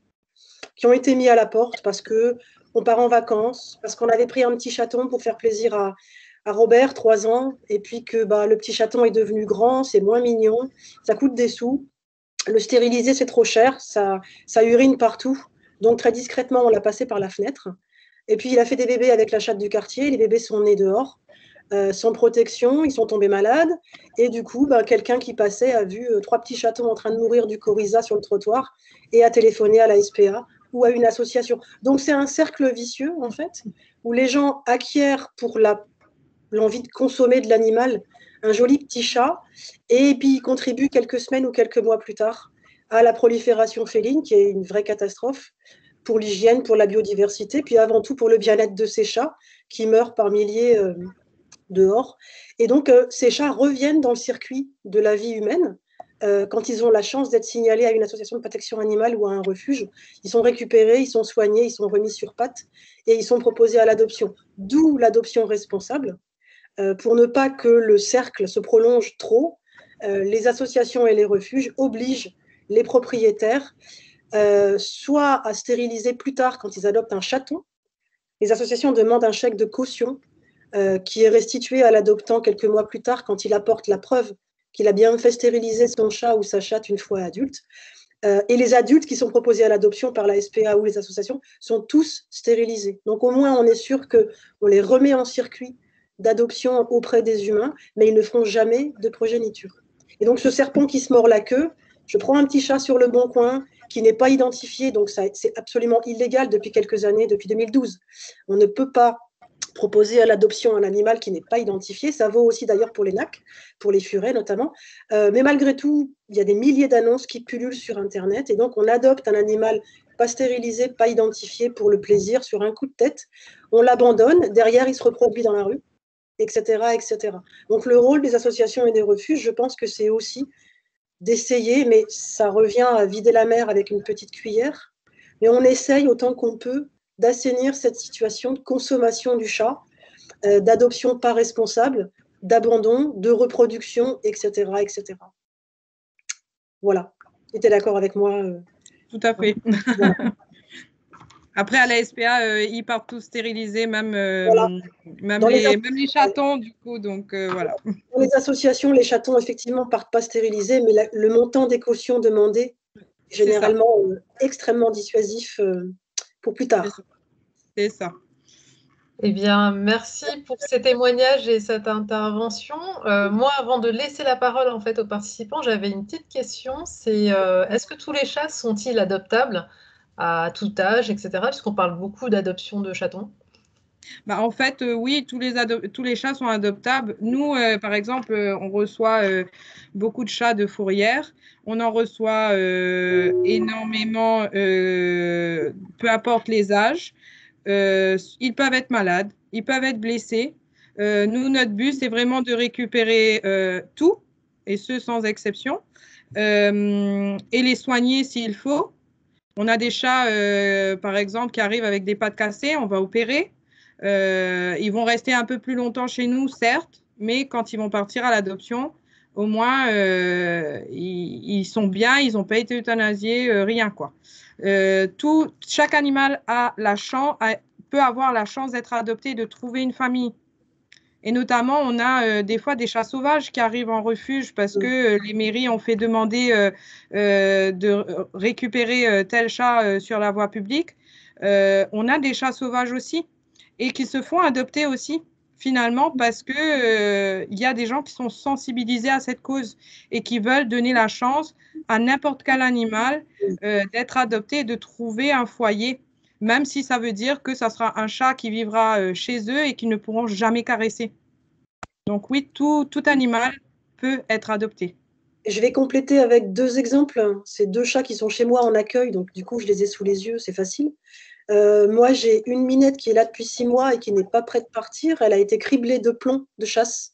qui ont été mis à la porte parce qu'on part en vacances, parce qu'on avait pris un petit chaton pour faire plaisir à Robert, 3 ans, et puis que le petit chaton est devenu grand, c'est moins mignon, ça coûte des sous. Le stériliser, c'est trop cher, ça urine partout. Donc, très discrètement, on l'a passé par la fenêtre. Et puis, il a fait des bébés avec la chatte du quartier. Les bébés sont nés dehors, sans protection, ils sont tombés malades. Et du coup, quelqu'un qui passait a vu 3 petits chatons en train de mourir du coryza sur le trottoir et a téléphoné à la SPA ou à une association. Donc, c'est un cercle vicieux, en fait, où les gens acquièrent pour l'envie de consommer de l'animal un joli petit chat, et puis ils contribuent quelques semaines ou quelques mois plus tard à la prolifération féline, qui est une vraie catastrophe pour l'hygiène, pour la biodiversité, puis avant tout pour le bien-être de ces chats qui meurent par milliers dehors. Et donc, ces chats reviennent dans le circuit de la vie humaine quand ils ont la chance d'être signalés à une association de protection animale ou à un refuge. Ils sont récupérés, ils sont soignés, ils sont remis sur pattes et ils sont proposés à l'adoption. D'où l'adoption responsable. Pour ne pas que le cercle se prolonge trop, les associations et les refuges obligent les propriétaires soit à stériliser plus tard quand ils adoptent un chaton. Les associations demandent un chèque de caution qui est restitué à l'adoptant quelques mois plus tard quand il apporte la preuve qu'il a bien fait stériliser son chat ou sa chatte une fois adulte. Et les adultes qui sont proposés à l'adoption par la SPA ou les associations sont tous stérilisés. Donc au moins on est sûr qu'on les remet en circuit d'adoption auprès des humains, mais ils ne feront jamais de progéniture. Et donc ce serpent qui se mord la queue, je prends un petit chat sur le bon coin qui n'est pas identifié, donc c'est absolument illégal depuis quelques années, depuis 2012. On ne peut pas proposer à l'adoption un animal qui n'est pas identifié. Ça vaut aussi d'ailleurs pour les NAC, pour les furets notamment. Mais malgré tout, il y a des milliers d'annonces qui pullulent sur Internet. Et donc, on adopte un animal pas stérilisé, pas identifié pour le plaisir, sur un coup de tête. On l'abandonne. Derrière, il se reproduit dans la rue, etc., etc. Donc, le rôle des associations et des refuges, je pense que c'est aussi d'essayer, mais ça revient à vider la mer avec une petite cuillère. Mais on essaye autant qu'on peut d'assainir cette situation de consommation du chat, d'adoption pas responsable, d'abandon, de reproduction, etc., etc. Voilà. Tu étais d'accord avec moi Tout à fait. Voilà. Après, à la SPA, ils partent tous stérilisés, même, Voilà. même les chatons, du coup. Donc, voilà. Dans les associations, les chatons, effectivement, partent pas stérilisés, mais le montant des cautions demandées est généralement extrêmement dissuasif pour plus tard. C'est ça. Eh bien, merci pour ces témoignages et cette intervention. Moi, avant de laisser la parole en fait aux participants, j'avais une petite question. C'est est-ce que tous les chats sont-ils adoptables à tout âge, etc. Puisqu'on parle beaucoup d'adoption de chatons. Bah, en fait, oui, tous les chats sont adoptables. Nous, par exemple, on reçoit beaucoup de chats de fourrière. On en reçoit énormément, peu importe les âges. Ils peuvent être malades, ils peuvent être blessés. Nous, notre but, c'est vraiment de récupérer tout, et ce sans exception, et les soigner s'il faut. On a des chats, par exemple, qui arrivent avec des pattes cassées, on va opérer. Ils vont rester un peu plus longtemps chez nous, certes, mais quand ils vont partir à l'adoption, au moins, ils sont bien, ils n'ont pas été euthanasiés, rien, quoi. Chaque animal peut avoir la chance d'être adopté, de trouver une famille. Et notamment, on a des fois des chats sauvages qui arrivent en refuge parce que les mairies ont fait demander de récupérer tel chat sur la voie publique. On a des chats sauvages aussi et qui se font adopter aussi, finalement, parce que y a des gens qui sont sensibilisés à cette cause et qui veulent donner la chance à n'importe quel animal d'être adopté et de trouver un foyer, même si ça veut dire que ça sera un chat qui vivra chez eux et qu'ils ne pourront jamais caresser. Donc oui, tout animal peut être adopté. Je vais compléter avec 2 exemples. C'est 2 chats qui sont chez moi en accueil, donc du coup, je les ai sous les yeux, c'est facile. Moi, j'ai une minette qui est là depuis 6 mois et qui n'est pas prête de partir. Elle a été criblée de plomb de chasse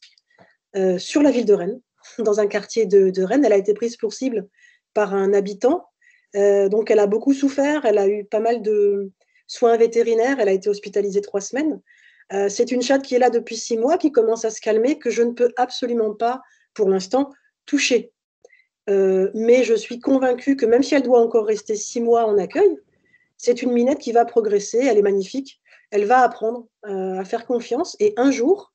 sur la ville de Rennes, dans un quartier de Rennes. Elle a été prise pour cible par un habitant. Donc, elle a beaucoup souffert. Elle a eu pas mal de soins vétérinaires. Elle a été hospitalisée 3 semaines. C'est une chatte qui est là depuis 6 mois, qui commence à se calmer, que je ne peux absolument pas, pour l'instant, toucher. Mais je suis convaincue que même si elle doit encore rester 6 mois en accueil, c'est une minette qui va progresser, elle est magnifique, elle va apprendre à faire confiance et un jour,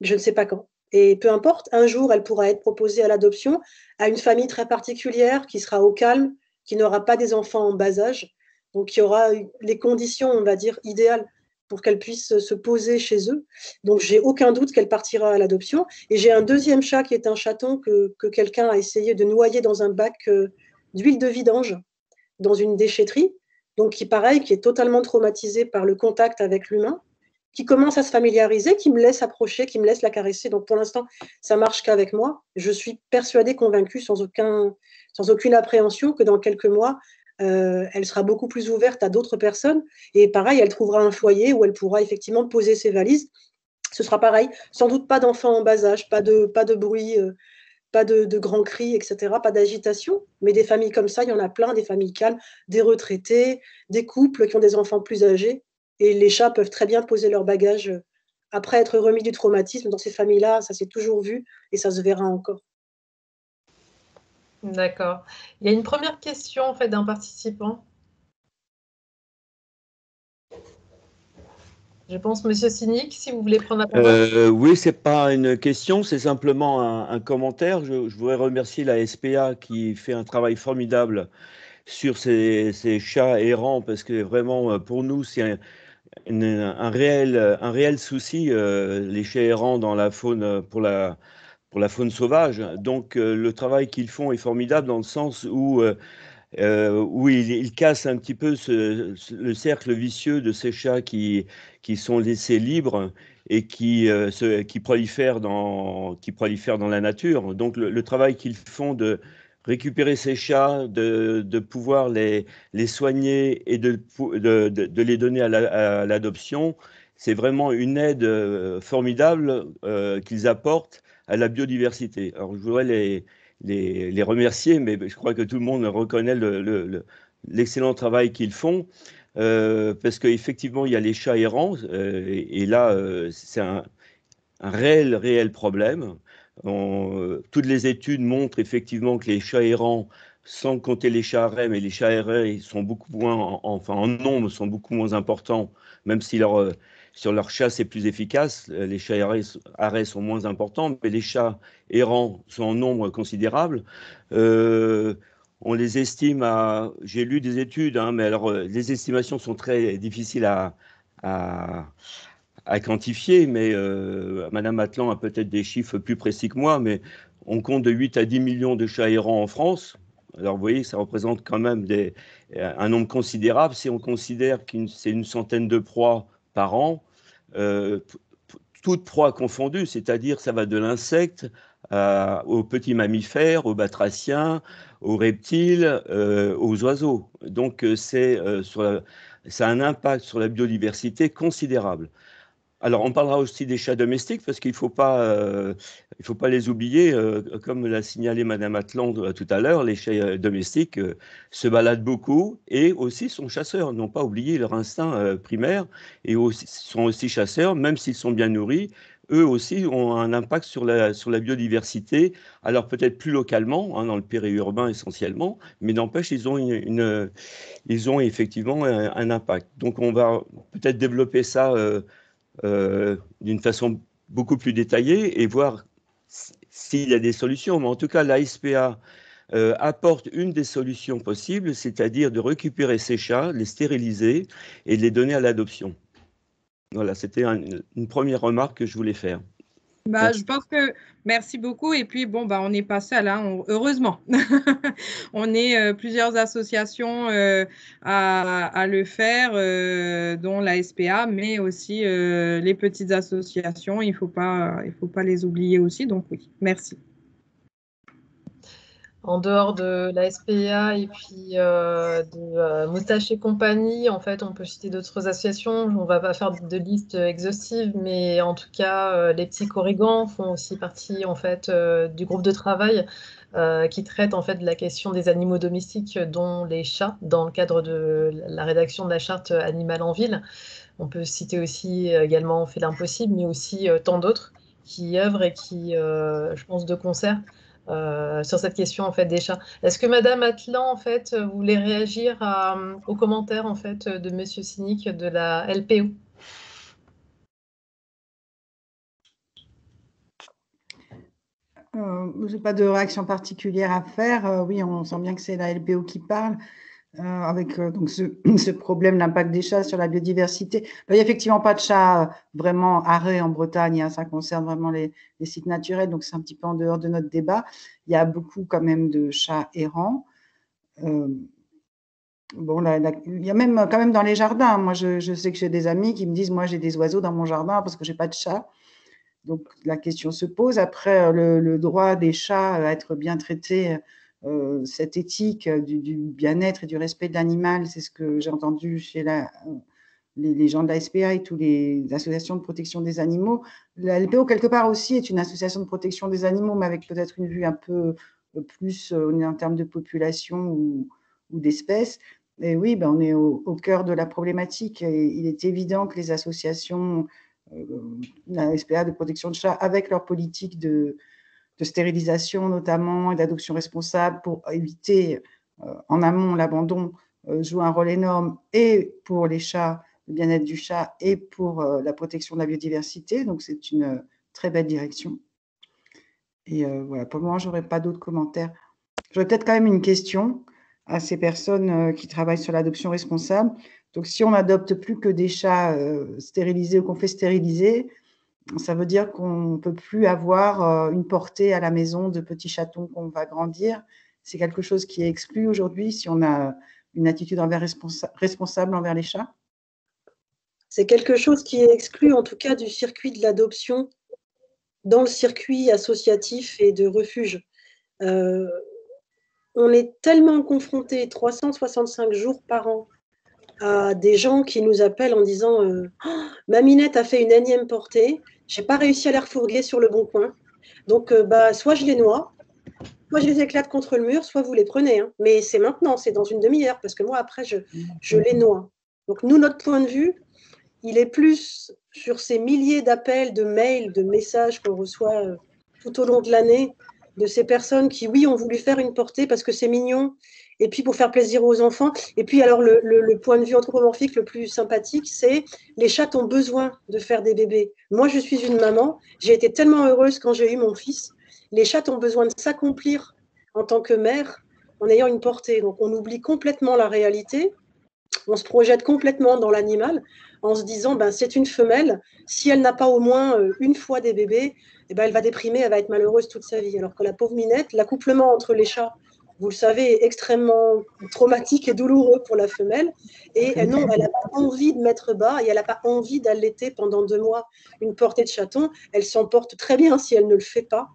je ne sais pas quand, et peu importe, un jour elle pourra être proposée à l'adoption à une famille très particulière qui sera au calme, qui n'aura pas des enfants en bas âge, donc qui aura les conditions, on va dire, idéales pour qu'elle puisse se poser chez eux. Donc j'ai aucun doute qu'elle partira à l'adoption. Et j'ai un deuxième chat qui est un chaton que quelqu'un a essayé de noyer dans un bac d'huile de vidange dans une déchetterie. Donc, qui est totalement traumatisé par le contact avec l'humain, qui commence à se familiariser, qui me laisse approcher, qui me laisse la caresser. Donc, pour l'instant, ça marche qu'avec moi. Je suis persuadée, convaincue, sans aucune appréhension, que dans quelques mois, elle sera beaucoup plus ouverte à d'autres personnes. Et pareil, elle trouvera un foyer où elle pourra effectivement poser ses valises. Ce sera pareil, sans doute pas d'enfants en bas âge, pas de bruit, pas de grands cris, etc., pas d'agitation, mais des familles comme ça, il y en a plein, des familles calmes, des retraités, des couples qui ont des enfants plus âgés, et les chats peuvent très bien poser leur bagage après être remis du traumatisme. Dans ces familles-là, ça s'est toujours vu, et ça se verra encore. D'accord. Il y a une première question en fait d'un participant. Je pense, Monsieur Cynic, si vous voulez prendre la parole. Oui, c'est pas une question, c'est simplement un commentaire. Je voudrais remercier la SPA qui fait un travail formidable sur ces chats errants, parce que vraiment, pour nous, c'est un réel souci, les chats errants dans la faune, pour la faune sauvage. Donc, le travail qu'ils font est formidable dans le sens où où il casse un petit peu le cercle vicieux de ces chats qui sont laissés libres et qui prolifèrent dans la nature. Donc le travail qu'ils font de récupérer ces chats, de pouvoir les soigner et de les donner à l'adoption, c'est vraiment une aide formidable qu'ils apportent à la biodiversité. Alors je voudrais les remercier, mais je crois que tout le monde reconnaît l'excellent travail qu'ils font, parce qu'effectivement, il y a les chats errants, et là, c'est un réel problème. Toutes les études montrent effectivement que les chats errants, sans compter les chats arrêts, mais les chats arrêts sont beaucoup moins, en nombre, sont beaucoup moins importants, même si sur leur chasse est plus efficace. Les chats arrêts sont moins importants, mais les chats errants sont en nombre considérable. On les estime à... J'ai lu des études, hein, mais alors les estimations sont très difficiles à quantifier, mais Madame Atlan a peut-être des chiffres plus précis que moi, mais on compte de 8 à 10 millions de chats errants en France. Alors vous voyez, ça représente quand même un nombre considérable. Si on considère que c'est une centaine de proies par an, toutes proies confondues, c'est-à-dire ça va de l'insecte aux petits mammifères, aux batraciens, aux reptiles, aux oiseaux. Donc ça a un impact sur la biodiversité considérable. Alors, on parlera aussi des chats domestiques parce qu'il ne faut pas les oublier. Comme l'a signalé Madame Atlan tout à l'heure, les chats domestiques se baladent beaucoup et aussi sont chasseurs. N'ont pas oublié leur instinct primaire et sont aussi chasseurs, même s'ils sont bien nourris. Eux aussi ont un impact sur la biodiversité. Alors, peut-être plus localement, hein, dans le périurbain essentiellement, mais n'empêche, ils ont effectivement un impact. Donc, on va peut-être développer ça d'une façon beaucoup plus détaillée et voir s'il y a des solutions. Mais en tout cas, la SPA apporte une des solutions possibles, c'est-à-dire de récupérer ces chats, les stériliser et de les donner à l'adoption. Voilà, c'était une première remarque que je voulais faire. Je pense que merci beaucoup. Et puis, bon, on n'est pas seul, hein, heureusement. On est plusieurs associations à le faire, dont la SPA, mais aussi les petites associations. Il faut pas les oublier aussi. Donc, oui, merci. En dehors de la SPA et puis de Moustache et compagnie, en fait, on peut citer d'autres associations. On ne va pas faire de liste exhaustive, mais en tout cas, les petits corrigans font aussi partie en fait du groupe de travail qui traite en fait de la question des animaux domestiques, dont les chats, dans le cadre de la rédaction de la charte animale en ville. On peut citer aussi également Fait l'impossible, mais aussi tant d'autres qui œuvrent et qui, je pense, de concert. Sur cette question en fait des chats. Est-ce que Madame Atlan en fait voulait réagir aux commentaires en fait de Monsieur Cynic de la LPO? Je n'ai pas de réaction particulière à faire. Oui, on sent bien que c'est la LPO qui parle. Avec donc ce problème, l'impact des chats sur la biodiversité. Il n'y a effectivement pas de chats vraiment arrêts en Bretagne, hein, ça concerne vraiment les sites naturels, donc c'est un petit peu en dehors de notre débat. Il y a beaucoup quand même de chats errants. Bon, il y a même quand même dans les jardins. Moi, je sais que j'ai des amis qui me disent, moi, j'ai des oiseaux dans mon jardin parce que je n'ai pas de chat. Donc, la question se pose. Après, le droit des chats à être bien traités, cette éthique du bien-être et du respect de l'animal, c'est ce que j'ai entendu chez les gens de la SPA et toutes les associations de protection des animaux. La LPO, quelque part aussi, est une association de protection des animaux, mais avec peut-être une vue un peu plus en termes de population ou d'espèces. Et oui, on est au cœur de la problématique. Et il est évident que les associations, la SPA de protection de chats, avec leur politique de stérilisation notamment et d'adoption responsable pour éviter en amont l'abandon, joue un rôle énorme et pour les chats, le bien-être du chat et pour la protection de la biodiversité. Donc, c'est une très belle direction. Et voilà, pour le moment, je n'aurai pas d'autres commentaires. J'aurais peut-être quand même une question à ces personnes qui travaillent sur l'adoption responsable. Donc, si on n'adopte plus que des chats stérilisés ou qu'on fait stériliser, ça veut dire qu'on ne peut plus avoir une portée à la maison de petits chatons qu'on va grandir. c'est quelque chose qui est exclu aujourd'hui si on a une attitude responsable envers les chats? C'est quelque chose qui est exclu, en tout cas, du circuit de l'adoption dans le circuit associatif et de refuge. On est tellement confronté 365 jours par an à des gens qui nous appellent en disant oh, ma minette a fait une énième portée, j'ai pas réussi à les refourguer sur le bon coin, donc soit je les noie, soit je les éclate contre le mur, soit vous les prenez, hein. Mais c'est maintenant, c'est dans une demi-heure, parce que moi après je les noie. Donc nous, notre point de vue, il est plus sur ces milliers d'appels, de mails, de messages qu'on reçoit tout au long de l'année, de ces personnes qui, oui, ont voulu faire une portée parce que c'est mignon, et puis pour faire plaisir aux enfants. Et puis, alors, le point de vue anthropomorphique le plus sympathique, c'est les chats ont besoin de faire des bébés. Moi, je suis une maman, j'ai été tellement heureuse quand j'ai eu mon fils. Les chats ont besoin de s'accomplir en tant que mère en ayant une portée. Donc, on oublie complètement la réalité. On se projette complètement dans l'animal en se disant c'est une femelle, si elle n'a pas au moins une fois des bébés, elle va déprimer, elle va être malheureuse toute sa vie. Alors que la pauvre minette, l'accouplement entre les chats, vous le savez, est extrêmement traumatique et douloureux pour la femelle. Et non, elle n'a pas envie de mettre bas et elle n'a pas envie d'allaiter pendant 2 mois une portée de chaton. Elle s'en porte très bien si elle ne le fait pas.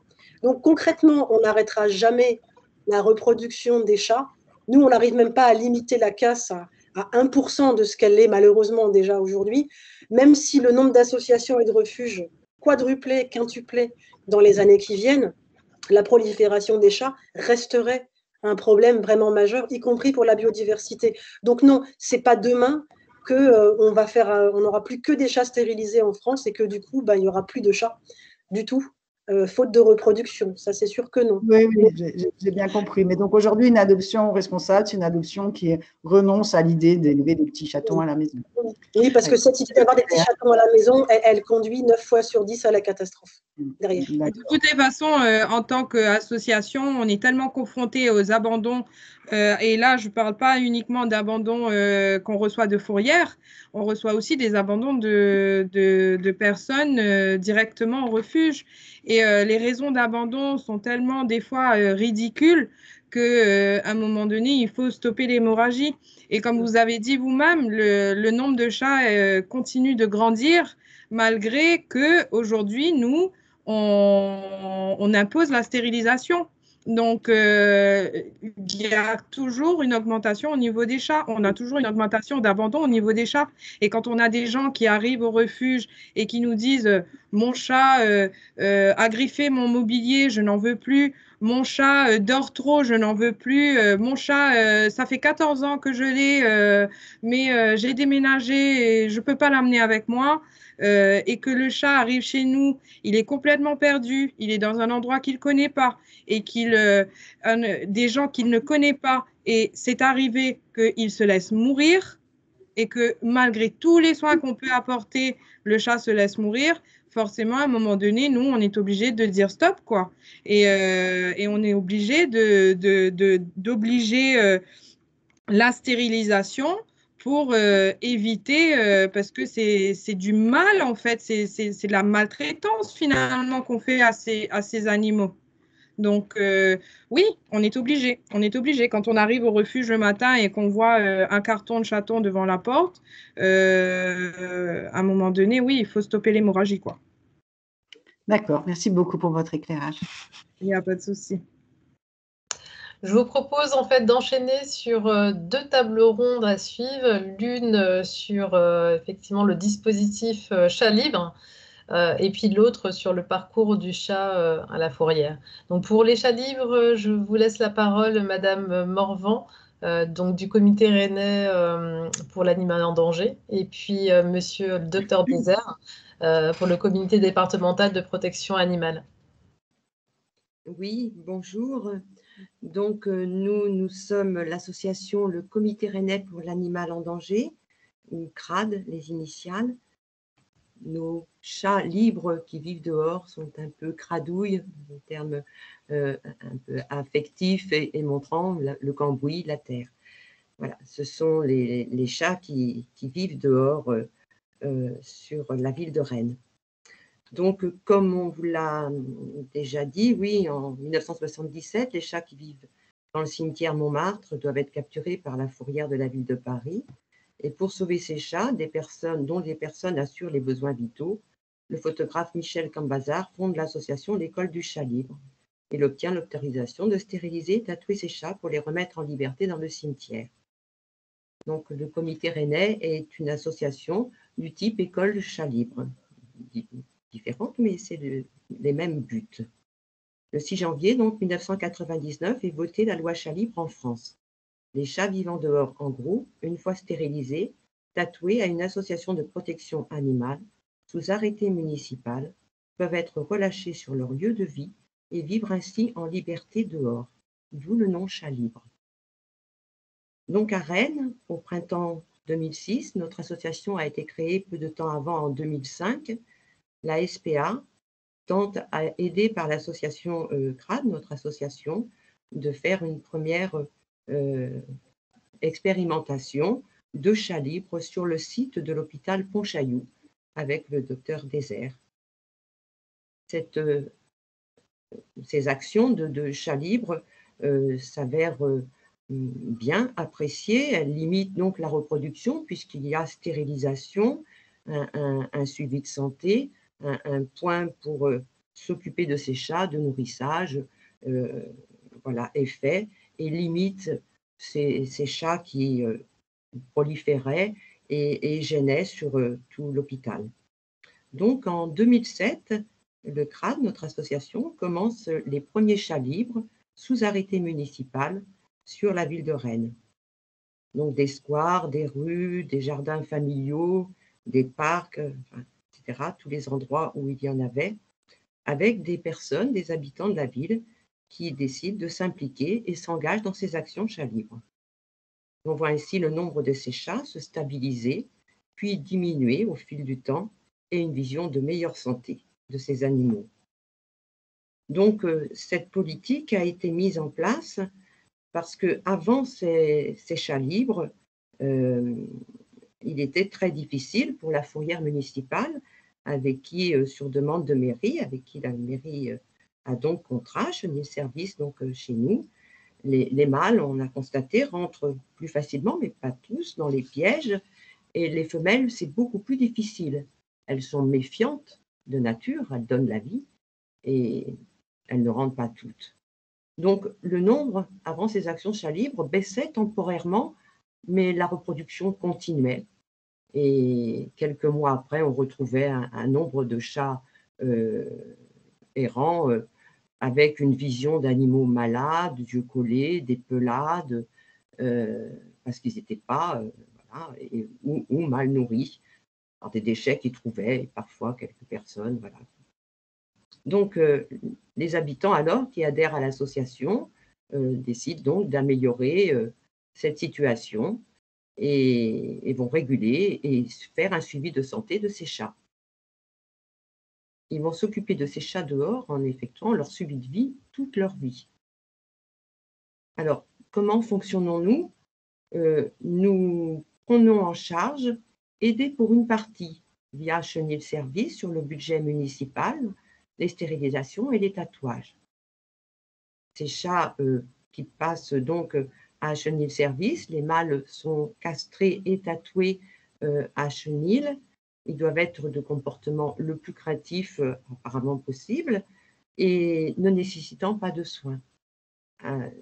Donc concrètement, on n'arrêtera jamais la reproduction des chats. Nous, on n'arrive même pas à limiter la casse à 1% de ce qu'elle est malheureusement déjà aujourd'hui, même si le nombre d'associations et de refuges quadruplé, quintuplé dans les années qui viennent, la prolifération des chats resterait un problème vraiment majeur, y compris pour la biodiversité. Donc non, c'est pas demain qu'on on n'aura plus que des chats stérilisés en France et que du coup, il n'y aura plus de chats du tout. Faute de reproduction, ça c'est sûr que non. Oui, j'ai bien compris. Mais donc aujourd'hui, une adoption responsable, c'est une adoption qui renonce à l'idée d'élever des petits chatons à la maison. Oui, parce que cette idée d'avoir des petits chatons à la maison, elle conduit 9 fois sur 10 à la catastrophe derrière. De toutes les façons, en tant qu'association, on est tellement confronté aux abandons. Et là, je ne parle pas uniquement d'abandons qu'on reçoit de fourrières. On reçoit aussi des abandons de personnes directement au refuge. Et les raisons d'abandon sont tellement des fois ridicules qu'à un moment donné, il faut stopper l'hémorragie. Et comme vous avez dit vous-même, le nombre de chats continue de grandir malgré qu'aujourd'hui, nous, on impose la stérilisation. Donc, il y a toujours une augmentation au niveau des chats. On a toujours une augmentation d'abandon au niveau des chats. Et quand on a des gens qui arrivent au refuge et qui nous disent « Mon chat a griffé mon mobilier, je n'en veux plus. Mon chat dort trop, je n'en veux plus. Mon chat, ça fait 14 ans que je l'ai, mais j'ai déménagé et je ne peux pas l'amener avec moi. » Et que le chat arrive chez nous, il est complètement perdu, il est dans un endroit qu'il ne connaît pas et des gens qu'il ne connaît pas, et c'est arrivé qu'il se laisse mourir et que malgré tous les soins qu'on peut apporter, le chat se laisse mourir, forcément, à un moment donné, nous, on est obligé de dire stop, quoi. Et on est obligé d'obliger la stérilisation pour éviter, parce que c'est du mal, en fait, c'est de la maltraitance, finalement, qu'on fait à ces animaux. Donc, oui, on est obligé. On est obligé. Quand on arrive au refuge le matin et qu'on voit un carton de chaton devant la porte, à un moment donné, oui, il faut stopper l'hémorragie, quoi. D'accord. Merci beaucoup pour votre éclairage. Il n'y a pas de souci. Je vous propose en fait d'enchaîner sur 2 tables rondes à suivre, l'une sur effectivement le dispositif chat libre et puis l'autre sur le parcours du chat à la fourrière. Donc pour les chats libres, je vous laisse la parole, Madame Morvan, donc du comité rennais pour l'animal en danger, et puis Monsieur le docteur Désert pour le comité départemental de protection animale. Oui, bonjour. Donc, nous sommes l'association, le Comité rennais pour l'animal en danger, une CRAD, les initiales. Nos chats libres qui vivent dehors sont un peu cradouilles, en termes un peu affectifs et montrant le cambouis, la terre. Voilà, ce sont les chats qui vivent dehors sur la ville de Rennes. Donc, comme on vous l'a déjà dit, oui, en 1977, les chats qui vivent dans le cimetière Montmartre doivent être capturés par la fourrière de la ville de Paris. Et pour sauver ces chats, dont des personnes assurent les besoins vitaux, le photographe Michel Cambazard fonde l'association L'École du Chat Libre. Il obtient l'autorisation de stériliser et tatouer ces chats pour les remettre en liberté dans le cimetière. Donc, le comité rennais est une association du type École du Chat Libre, différente, mais c'est les mêmes buts. Le 6 janvier donc, 1999 est votée la loi Chat Libre en France. Les chats vivant dehors en groupe, une fois stérilisés, tatoués à une association de protection animale, sous arrêté municipal, peuvent être relâchés sur leur lieu de vie et vivre ainsi en liberté dehors, d'où le nom Chat Libre. Donc à Rennes, au printemps 2006, notre association a été créée peu de temps avant, en 2005. La SPA tente, aidée par l'association CRAD, notre association, de faire une première expérimentation de chat libre sur le site de l'hôpital Pontchaillou avec le docteur Désert. Ces actions de chat libre s'avèrent bien appréciées. Elles limitent donc la reproduction puisqu'il y a stérilisation, un suivi de santé, un point pour s'occuper de ces chats, de nourrissage, voilà, est fait et limite ces chats qui proliféraient et gênaient sur tout l'hôpital. Donc en 2007, le CRAD, notre association, commence les premiers chats libres sous arrêté municipal sur la ville de Rennes. Donc des squares, des rues, des jardins familiaux, des parcs, etc., tous les endroits où il y en avait, avec des personnes, des habitants de la ville qui décident de s'impliquer et s'engagent dans ces actions chat libres. On voit ainsi le nombre de ces chats se stabiliser, puis diminuer au fil du temps et une vision de meilleure santé de ces animaux. Donc, cette politique a été mise en place parce qu'avant ces chats libres, il était très difficile pour la fourrière municipale, avec qui, sur demande de mairie, avec qui la mairie a donc contrat, Chenil Service, donc chez nous. Les mâles, on a constaté, rentrent plus facilement, mais pas tous, dans les pièges. Et les femelles, c'est beaucoup plus difficile. Elles sont méfiantes de nature, elles donnent la vie et elles ne rentrent pas toutes. Donc, le nombre, avant ces actions chat libres, baissait temporairement, mais la reproduction continuait. Et quelques mois après, on retrouvait un nombre de chats errants avec une vision d'animaux malades, yeux collés, des pelades, parce qu'ils n'étaient pas, voilà, ou mal nourris par des déchets qu'ils trouvaient, et parfois quelques personnes. Voilà. Donc, les habitants, alors, qui adhèrent à l'association, décident donc d'améliorer cette situation et vont réguler et faire un suivi de santé de ces chats. Ils vont s'occuper de ces chats dehors en effectuant leur suivi de vie toute leur vie. Alors, comment fonctionnons-nous? Nous prenons en charge, aidés pour une partie, via Chenil Service sur le budget municipal, les stérilisations et les tatouages. Ces chats qui passent donc à Chenil Service, les mâles sont castrés et tatoués à Chenil. Ils doivent être de comportement le plus craintif apparemment possible et ne nécessitant pas de soins.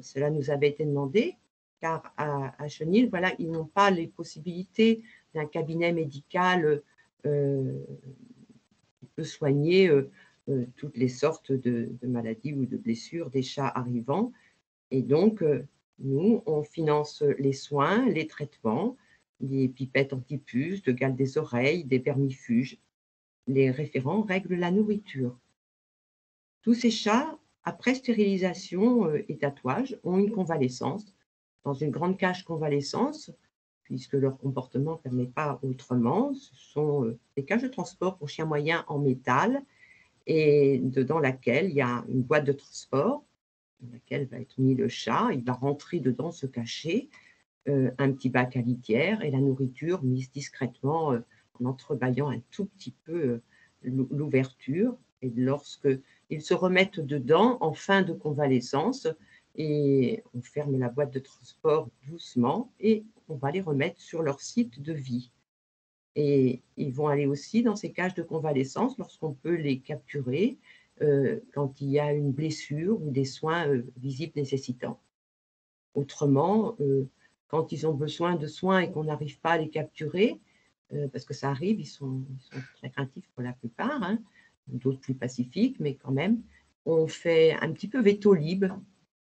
Cela nous avait été demandé car à Chenil, voilà, ils n'ont pas les possibilités d'un cabinet médical qui peut soigner toutes les sortes de maladies ou de blessures des chats arrivants. Et donc, nous, on finance les soins, les traitements, des pipettes antipuces, de gales des oreilles, des vermifuges. Les référents règlent la nourriture. Tous ces chats, après stérilisation et tatouage, ont une convalescence dans une grande cage convalescence, puisque leur comportement ne permet pas autrement. Ce sont des cages de transport pour chiens moyens en métal et dans laquelle il y a une boîte de transport dans laquelle va être mis le chat. Il va rentrer dedans, se cacher, un petit bac à litière et la nourriture mise discrètement en entrebâillant un tout petit peu l'ouverture. Et lorsqu'ils se remettent dedans en fin de convalescence, et on ferme la boîte de transport doucement et on va les remettre sur leur site de vie. Et ils vont aller aussi dans ces cages de convalescence lorsqu'on peut les capturer quand il y a une blessure ou des soins visibles nécessitants. Autrement, quand ils ont besoin de soins et qu'on n'arrive pas à les capturer, parce que ça arrive, ils sont très craintifs pour la plupart, hein, d'autres plus pacifiques, mais quand même, on fait un petit peu Vétolib,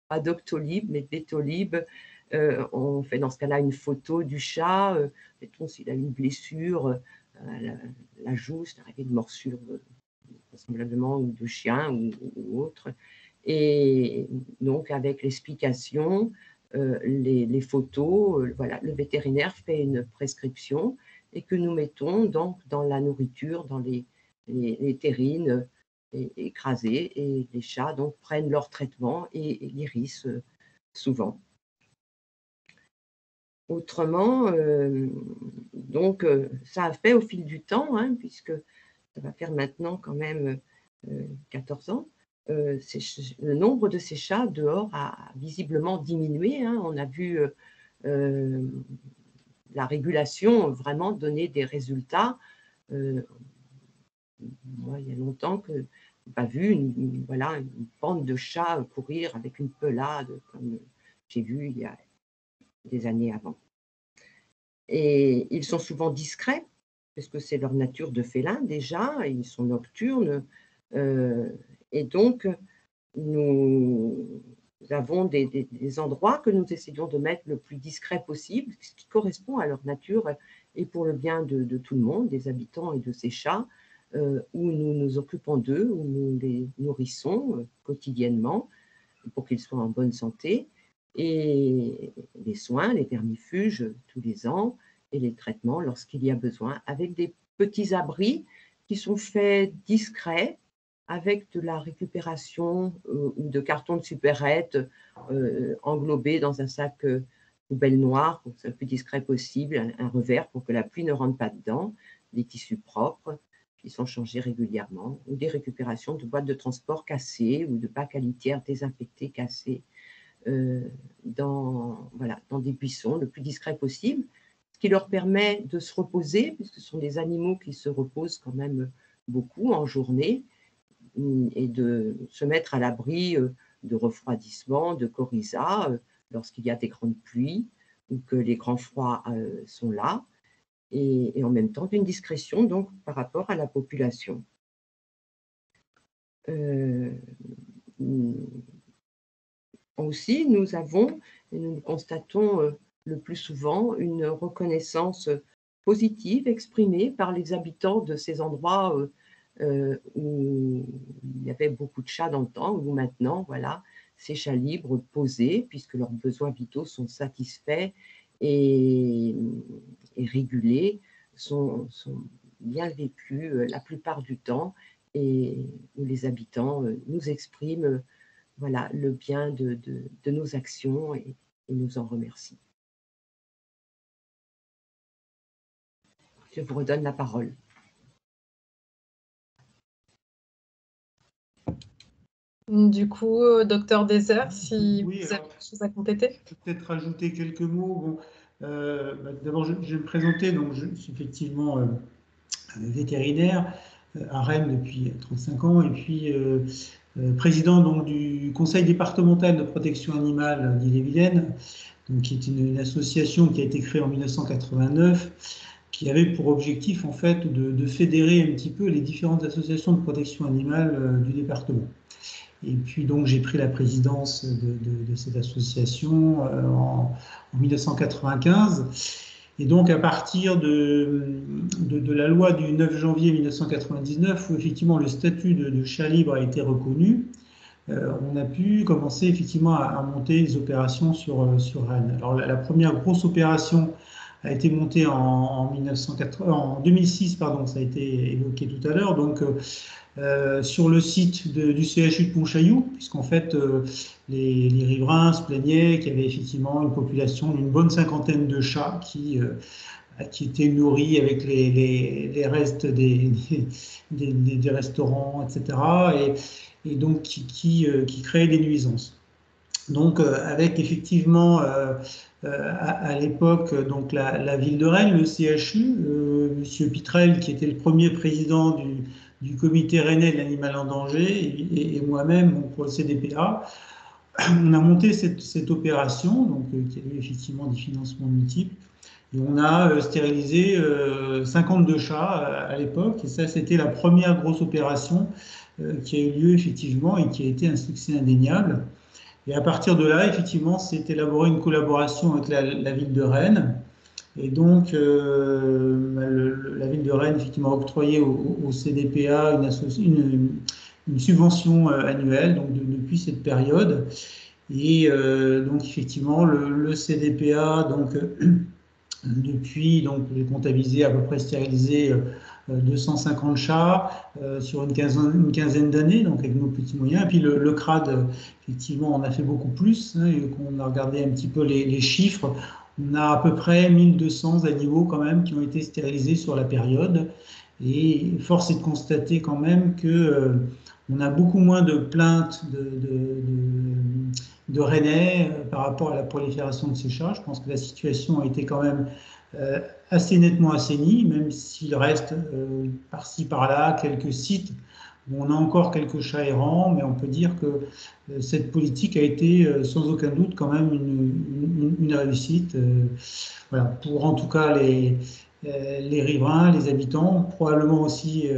pas Doctolib, mais Vétolib. On fait dans ce cas-là une photo du chat, mettons s'il a une blessure, la joue, c'est arrivé de morsure vraisemblablement ou de chien ou autre. Et donc avec l'explication, les photos, voilà, le vétérinaire fait une prescription et que nous mettons donc dans la nourriture, dans les terrines écrasées, et les chats donc prennent leur traitement et guérissent souvent. Autrement, donc ça a fait au fil du temps, hein, puisque ça va faire maintenant quand même 14 ans, le nombre de ces chats dehors a visiblement diminué, hein. On a vu la régulation vraiment donner des résultats. Moi, il y a longtemps que je n'ai pas vu une bande de chats courir avec une pelade comme j'ai vu il y a des années avant. Et ils sont souvent discrets, parce que c'est leur nature de félin déjà, ils sont nocturnes. Et donc, nous avons des endroits que nous essayons de mettre le plus discret possible, ce qui correspond à leur nature et pour le bien de tout le monde, des habitants et de ces chats, où nous nous occupons d'eux, où nous les nourrissons quotidiennement pour qu'ils soient en bonne santé, et les soins, les vermifuges tous les ans, et les traitements lorsqu'il y a besoin, avec des petits abris qui sont faits discrets, avec de la récupération ou de carton de supérette englobé dans un sac poubelle noir, pour que ce soit le plus discret possible, un revers pour que la pluie ne rentre pas dedans, des tissus propres qui sont changés régulièrement, ou des récupérations de boîtes de transport cassées ou de bacs à litière désinfectés cassés dans des buissons le plus discret possible, ce qui leur permet de se reposer, puisque ce sont des animaux qui se reposent quand même beaucoup en journée, et de se mettre à l'abri de refroidissement, de coryza, lorsqu'il y a des grandes pluies ou que les grands froids sont là, et en même temps d'une discrétion donc par rapport à la population. Aussi, nous avons, et nous le constatons le plus souvent, une reconnaissance positive exprimée par les habitants de ces endroits où il y avait beaucoup de chats dans le temps, où maintenant, voilà, ces chats libres posés, puisque leurs besoins vitaux sont satisfaits et régulés, sont bien vécus la plupart du temps, et où les habitants nous expriment voilà, le bien de nos actions et nous en remercient. Je vous redonne la parole. Du coup, docteur Désert, si vous avez quelque chose à compléter. Je vais peut-être rajouter quelques mots. Bon, d'abord, je vais me présenter. Donc, je suis effectivement vétérinaire à Rennes depuis 35 ans, et puis président donc, du conseil départemental de protection animale d'Ille-et-Vilaine, qui est une association qui a été créée en 1989, qui avait pour objectif en fait de fédérer un petit peu les différentes associations de protection animale du département. Et puis donc j'ai pris la présidence de cette association en 1995. Et donc à partir de la loi du 9 janvier 1999, où effectivement le statut de chat libre a été reconnu, on a pu commencer effectivement à monter les opérations sur Rennes. Alors la première grosse opération a été montée en 2006, pardon, ça a été évoqué tout à l'heure, donc sur le site du CHU de Pontchaillou, puisqu'en fait les riverains se plaignaient qu'il y avait effectivement une population d'une bonne cinquantaine de chats qui étaient nourris avec les restes des restaurants, etc., et donc qui créaient des nuisances. Donc, avec effectivement à l'époque donc la ville de Rennes, le CHU, Monsieur Pitrel, qui était le premier président du comité rennais de l'animal en danger, et moi-même donc, pour le CDPA, on a monté cette opération, donc, qui a eu effectivement des financements multiples. Et on a stérilisé 52 chats à l'époque, et ça, c'était la première grosse opération qui a eu lieu effectivement et qui a été un succès indéniable. Et à partir de là, effectivement, s'est élaboré une collaboration avec la ville de Rennes. Et donc, la ville de Rennes, effectivement, a octroyé au CDPA une subvention annuelle donc depuis cette période. Et donc, effectivement, le CDPA, donc, depuis, donc, j'ai comptabilisé à peu près stérilisé 250 chats sur une quinzaine d'années, donc avec nos petits moyens. Et puis le CRAD, effectivement, on a fait beaucoup plus. Hein, et qu'on a regardé un petit peu les chiffres, on a à peu près 1200 animaux quand même qui ont été stérilisés sur la période. Et force est de constater quand même que on a beaucoup moins de plaintes de Rennais par rapport à la prolifération de ces chats. Je pense que la situation a été quand même assez nettement assainie, même s'il reste par-ci par-là quelques sites où on a encore quelques chats errants, mais on peut dire que cette politique a été sans aucun doute quand même une réussite. Voilà, pour en tout cas les riverains, les habitants, probablement aussi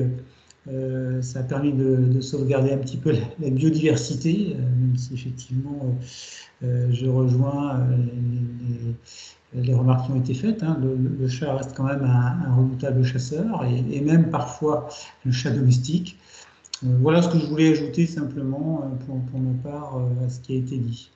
ça a permis de sauvegarder un petit peu la biodiversité, même si effectivement je rejoins les remarques qui ont été faites. Hein. Le chat reste quand même un redoutable chasseur et même parfois le chat domestique. Voilà ce que je voulais ajouter simplement pour ma part à ce qui a été dit.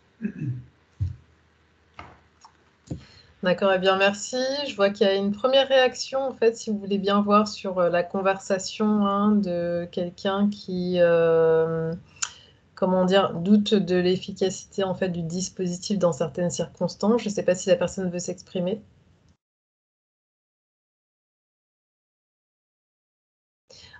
D'accord, eh bien merci. Je vois qu'il y a une première réaction, en fait, si vous voulez bien voir sur la conversation hein, de quelqu'un qui, comment dire, doute de l'efficacité en fait du dispositif dans certaines circonstances. Je ne sais pas si la personne veut s'exprimer.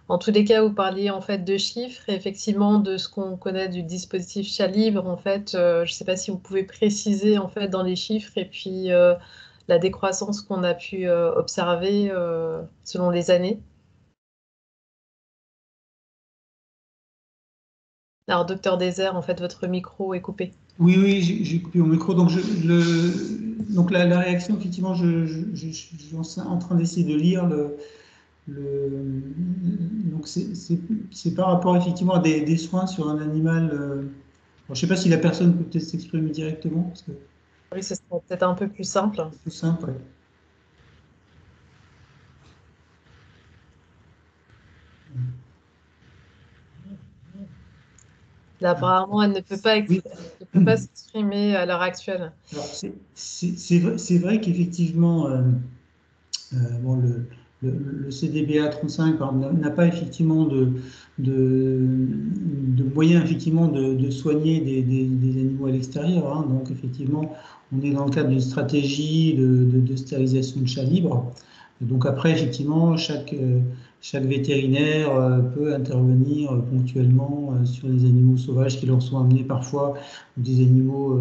En tous les cas, vous parliez en fait de chiffres et effectivement de ce qu'on connaît du dispositif chat libre. En fait, je ne sais pas si vous pouvez préciser en fait dans les chiffres et puis la décroissance qu'on a pu observer selon les années. Alors, docteur Désert, en fait, votre micro est coupé. Oui, j'ai coupé mon micro. Donc, donc la réaction, effectivement, je suis en train d'essayer de lire donc c'est par rapport effectivement à des soins sur un animal. Je ne sais pas si la personne peut peut-être s'exprimer directement. Parce que oui, ce serait peut-être un peu plus simple. Plus simple, ouais. Là, apparemment, elle ne peut pas s'exprimer à l'heure actuelle. C'est vrai qu'effectivement, bon, le CDBA 35 n'a pas effectivement de moyens effectivement de soigner des animaux à l'extérieur. Hein. Donc effectivement, on est dans le cadre d'une stratégie de stérilisation de chats libres. Et donc après, effectivement, chaque vétérinaire peut intervenir ponctuellement sur des animaux sauvages qui leur sont amenés parfois, ou des animaux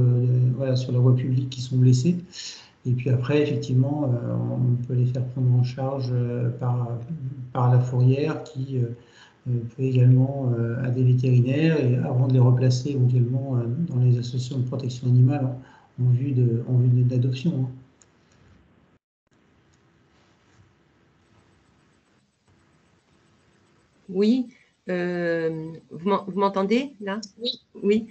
voilà, sur la voie publique qui sont blessés. Et puis après, effectivement, on peut les faire prendre en charge par la fourrière qui peut également à des vétérinaires et avant de les replacer éventuellement dans les associations de protection animale en vue d'adoption. Hein. Oui, vous m'entendez là? Oui. Oui.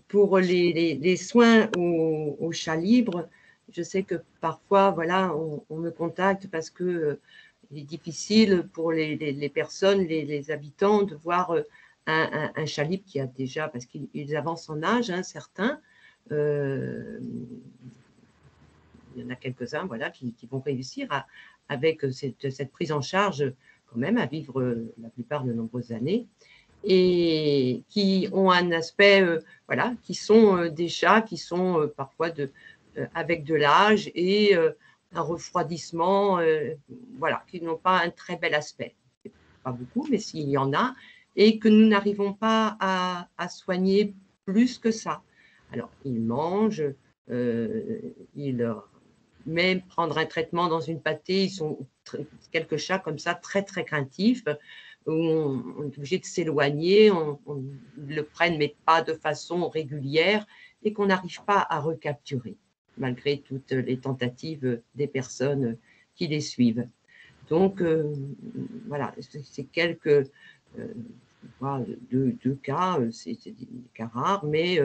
Pour les soins aux chats libres, je sais que parfois, voilà, on me contacte parce que il est difficile pour les personnes, les habitants, de voir un chat libre qui a déjà, parce qu'ils avancent en âge, hein, certains. Il y en a quelques-uns, voilà, qui vont réussir avec cette prise en charge quand même à vivre la plupart de nombreuses années et qui ont un aspect, voilà, qui sont des chats qui sont parfois avec de l'âge et un refroidissement, voilà, qui n'ont pas un très bel aspect. Pas beaucoup, mais s'il y en a, et que nous n'arrivons pas à soigner plus que ça. Alors, ils mangent, mais prendre un traitement dans une pâtée, ils sont quelques chats comme ça très très craintifs, où on est obligé de s'éloigner, on le prenne mais pas de façon régulière et qu'on n'arrive pas à recapturer malgré toutes les tentatives des personnes qui les suivent. Donc voilà, c'est quelques deux cas, c'est des cas rares, mais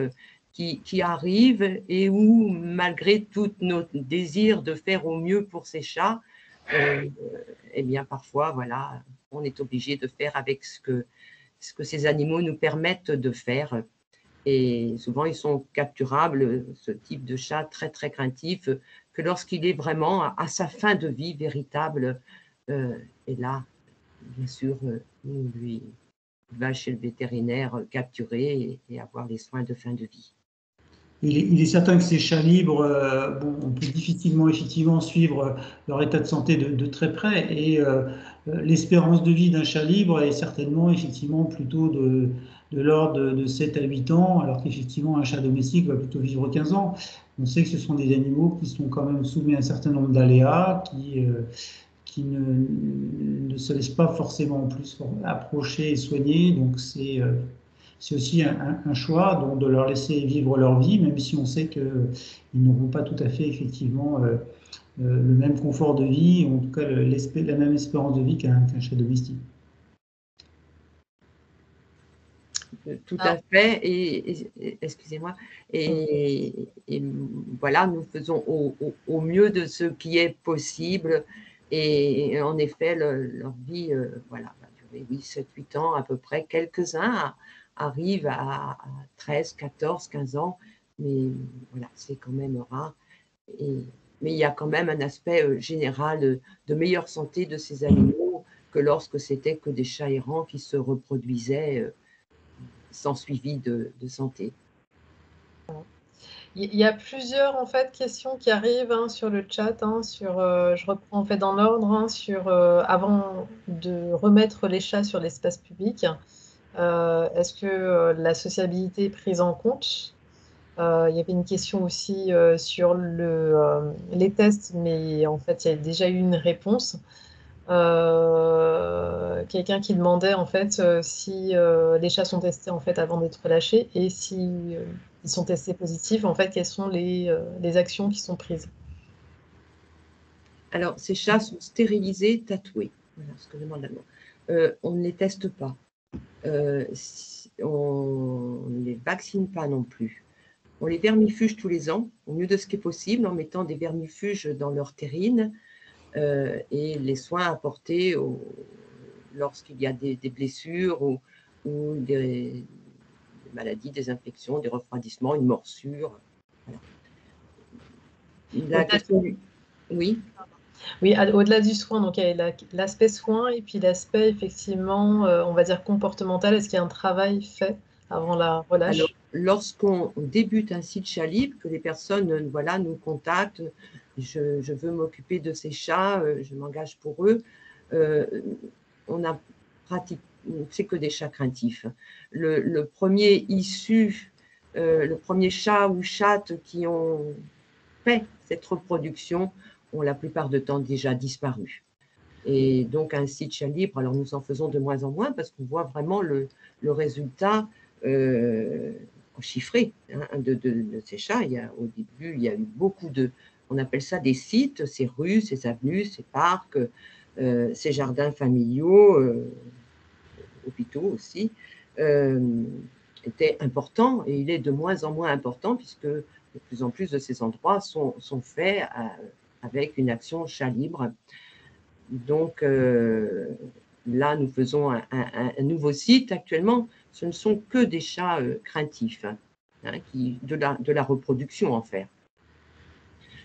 qui arrivent et où, malgré tous nos désirs de faire au mieux pour ces chats, eh bien, parfois, voilà, on est obligé de faire avec ce que ces animaux nous permettent de faire. Et souvent, ils sont capturables, ce type de chat très, très craintif, que lorsqu'il est vraiment à sa fin de vie véritable. Et là, bien sûr, on lui va chez le vétérinaire capturer et avoir les soins de fin de vie. Il est certain que ces chats libres, on peut difficilement effectivement suivre leur état de santé de très près, et l'espérance de vie d'un chat libre est certainement effectivement plutôt de l'ordre de 7 à 8 ans, alors qu'effectivement un chat domestique va plutôt vivre 15 ans. On sait que ce sont des animaux qui sont quand même soumis à un certain nombre d'aléas, qui ne se laissent pas forcément plus approcher et soigner, donc c'est aussi un choix donc de leur laisser vivre leur vie, même si on sait qu'ils n'auront pas tout à fait effectivement le même confort de vie, ou en tout cas la même espérance de vie qu'un chat domestique. Tout à fait, et excusez-moi, et voilà, nous faisons au mieux de ce qui est possible, et en effet, leur vie voilà, va durer 7-8 ans à peu près. Quelques-uns arrivent à 13, 14, 15 ans, mais voilà, c'est quand même rare. Mais il y a quand même un aspect général de meilleure santé de ces animaux que lorsque c'était que des chats errants qui se reproduisaient sans suivi de santé. Il y a plusieurs en fait questions qui arrivent sur le chat. Je reprends en fait dans l'ordre sur avant de remettre les chats sur l'espace public. Est-ce que la sociabilité est prise en compte? Il y avait une question aussi sur les tests, mais en fait il y a déjà eu une réponse. Quelqu'un qui demandait en fait si les chats sont testés en fait avant d'être lâchés, et si ils sont testés positifs, en fait quelles sont les actions qui sont prises. Alors ces chats sont stérilisés, tatoués. Voilà ce que demande l'allemand. On ne les teste pas. On ne les vaccine pas non plus. On les vermifuge tous les ans, au mieux de ce qui est possible, en mettant des vermifuges dans leur terrine, et les soins apportés lorsqu'il y a des blessures ou des maladies, des infections, des refroidissements, une morsure. Voilà. Oui. Oui, au-delà du soin, donc il y a l'aspect soin et puis l'aspect effectivement, on va dire comportemental. Est-ce qu'il y a un travail fait avant la relâche? Alors, lorsqu'on débute un site chat libre, que les personnes voilà, nous contactent, je veux m'occuper de ces chats, je m'engage pour eux, on a pratiquement, c'est que des chats craintifs. Le premier issu, le premier chat ou chatte qui ont fait cette reproduction ont la plupart du temps déjà disparu. Et donc un site chat libre, alors nous en faisons de moins en moins parce qu'on voit vraiment le résultat chiffré de ces chats. Au début, il y a eu beaucoup on appelle ça des sites, ces rues, ces avenues, ces parcs, ces jardins familiaux, hôpitaux aussi, étaient importants, et il est de moins en moins important puisque de plus en plus de ces endroits sont faits avec une action chat libre. Donc là, nous faisons un nouveau site actuellement. Ce ne sont que des chats craintifs, de la reproduction en fait.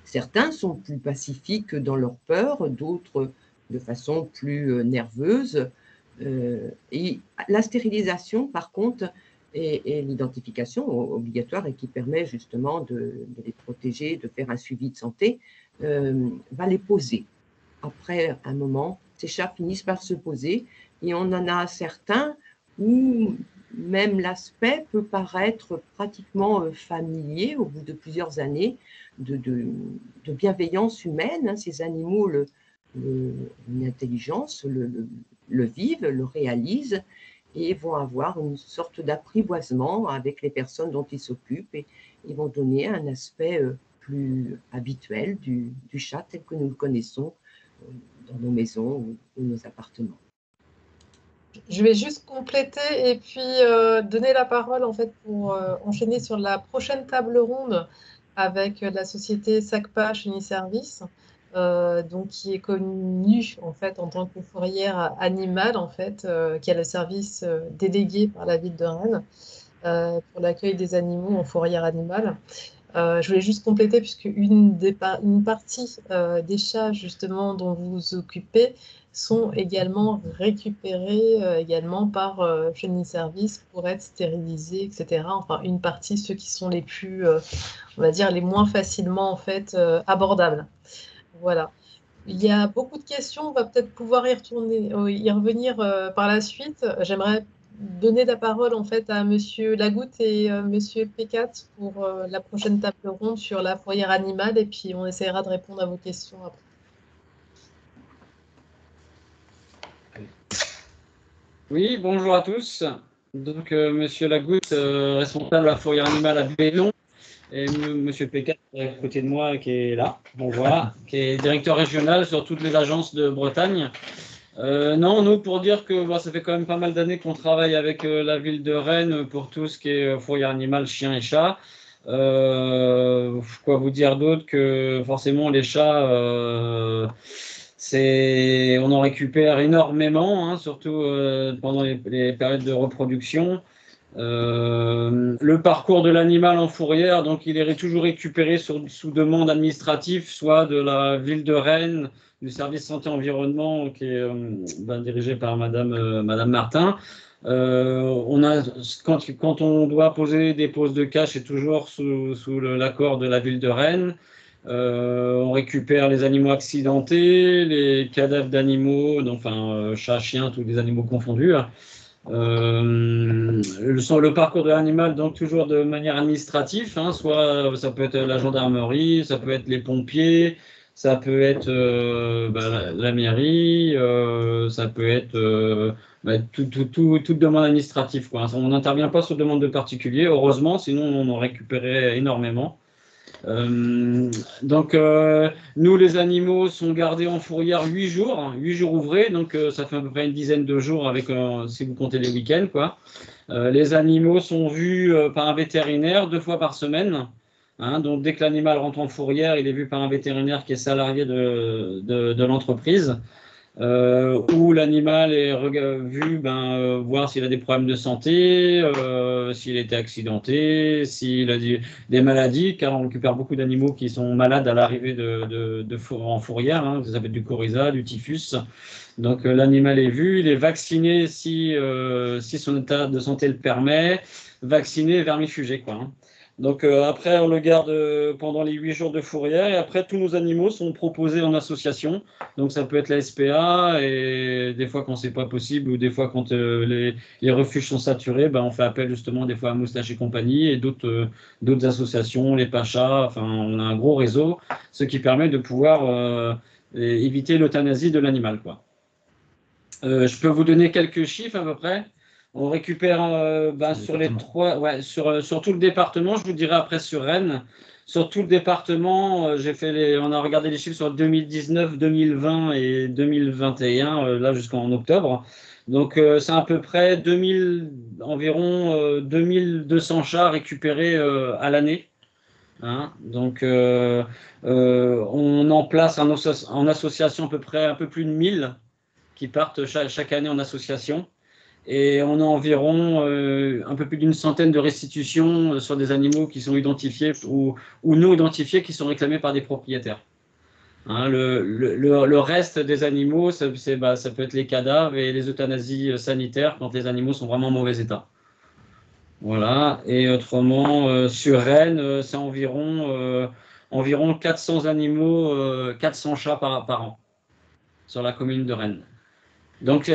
Certains sont plus pacifiques dans leur peur, d'autres de façon plus nerveuse. Et la stérilisation, par contre, et l'identification obligatoire, et qui permet justement de les protéger, de faire un suivi de santé, va les poser. Après un moment, ces chats finissent par se poser, et on en a certains où même l'aspect peut paraître pratiquement familier au bout de plusieurs années de bienveillance humaine. Hein. Ces animaux une intelligence, le vivent, le réalisent et vont avoir une sorte d'apprivoisement avec les personnes dont ils s'occupent et ils vont donner un aspect plus habituel du chat tel que nous le connaissons dans nos maisons ou nos appartements. Je vais juste compléter et puis donner la parole en fait pour enchaîner sur la prochaine table ronde avec la société SACPA Uniservice, donc qui est connue en fait en tant que fourrière animale en fait, qui a le service délégué par la ville de Rennes pour l'accueil des animaux en fourrière animale. Je voulais juste compléter puisque une partie des chats justement dont vous vous occupez sont également récupérés également par Uniservice pour être stérilisés, etc. Enfin, une partie, ceux qui sont les plus, on va dire, les moins facilement en fait abordables. Voilà. Il y a beaucoup de questions, on va peut-être pouvoir y revenir par la suite. J'aimerais donner la parole en fait à Monsieur Lagoutte et Monsieur Pécat pour la prochaine table ronde sur la fourrière animale et puis on essaiera de répondre à vos questions après. Oui, bonjour à tous. Donc, Monsieur Lagoutte, responsable de la fourrière animale à Bellon, et Monsieur Pécat, à côté de moi, qui est là, bonjour, qui est directeur régional sur toutes les agences de Bretagne. Non, nous, pour dire que ça fait quand même pas mal d'années qu'on travaille avec la ville de Rennes pour tout ce qui est fourrière animale, chiens et chats. Quoi vous dire d'autre que forcément les chats, on en récupère énormément, hein, surtout pendant les périodes de reproduction. Le parcours de l'animal en fourrière, donc il est toujours récupéré sous demande administrative, soit de la ville de Rennes, du service santé-environnement qui est dirigé par Madame Martin. Quand on doit poser des poses de cache, c'est toujours sous l'accord de la ville de Rennes. On récupère les animaux accidentés, les cadavres d'animaux, enfin chats, chiens, tous les animaux confondus. Le parcours de l'animal, donc toujours de manière administrative, hein, soit ça peut être la gendarmerie, ça peut être les pompiers, ça peut être la mairie, ça peut être toute demande administrative, quoi. On n'intervient pas sur demande de particulier, heureusement, sinon on en récupérait énormément. Donc nous les animaux sont gardés en fourrière 8 jours ouvrés, donc ça fait à peu près une dizaine de jours avec si vous comptez les week-ends, quoi. Les animaux sont vus par un vétérinaire 2 fois par semaine, hein, donc dès que l'animal rentre en fourrière, il est vu par un vétérinaire qui est salarié de l'entreprise. Où l'animal est vu, voir s'il a des problèmes de santé, s'il a été accidenté, s'il a des maladies, car on récupère beaucoup d'animaux qui sont malades à l'arrivée en fourrière, hein, ça peut être du coryza, du typhus. Donc l'animal est vu, il est vacciné si son état de santé le permet, vacciné, vermifugé, quoi, hein. Donc après, on le garde pendant les 8 jours de fourrière et après, tous nos animaux sont proposés en association. Donc ça peut être la SPA et des fois quand c'est pas possible ou des fois quand les refuges sont saturés, on fait appel justement des fois à Moustache et compagnie et d'autres associations, les Pachas, enfin on a un gros réseau, ce qui permet de pouvoir éviter l'euthanasie de l'animal, quoi. Je peux vous donner quelques chiffres à peu près. On récupère sur les 3, sur tout le département, je vous dirai après sur Rennes. Sur tout le département, on a regardé les chiffres sur 2019, 2020 et 2021, là jusqu'en octobre. Donc c'est à peu près environ 2200 chats récupérés à l'année. Hein, donc on en place en association à peu près un peu plus de 1000 qui partent chaque année en association. Et on a environ un peu plus d'une centaine de restitutions sur des animaux qui sont identifiés ou non identifiés qui sont réclamés par des propriétaires. Hein, le reste des animaux, ça peut être les cadavres et les euthanasies sanitaires quand les animaux sont vraiment en mauvais état. Voilà. Et autrement, sur Rennes, c'est environ 400 animaux, 400 chats par an sur la commune de Rennes. Donc,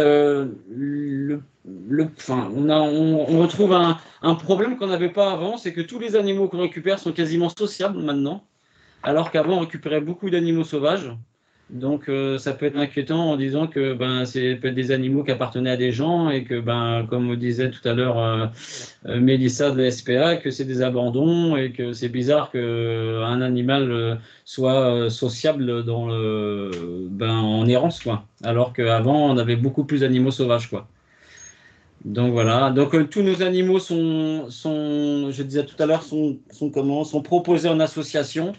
on retrouve un problème qu'on n'avait pas avant, c'est que tous les animaux qu'on récupère sont quasiment sociables maintenant, alors qu'avant on récupérait beaucoup d'animaux sauvages. Donc ça peut être inquiétant en disant que c'est peut-être des animaux qui appartenaient à des gens et que comme disait tout à l'heure Mélissa de la SPA, que c'est des abandons et que c'est bizarre qu'un animal soit sociable en errance, quoi. Alors qu'avant on avait beaucoup plus d'animaux sauvages, quoi. Donc voilà, donc tous nos animaux sont, je disais tout à l'heure, sont proposés en association.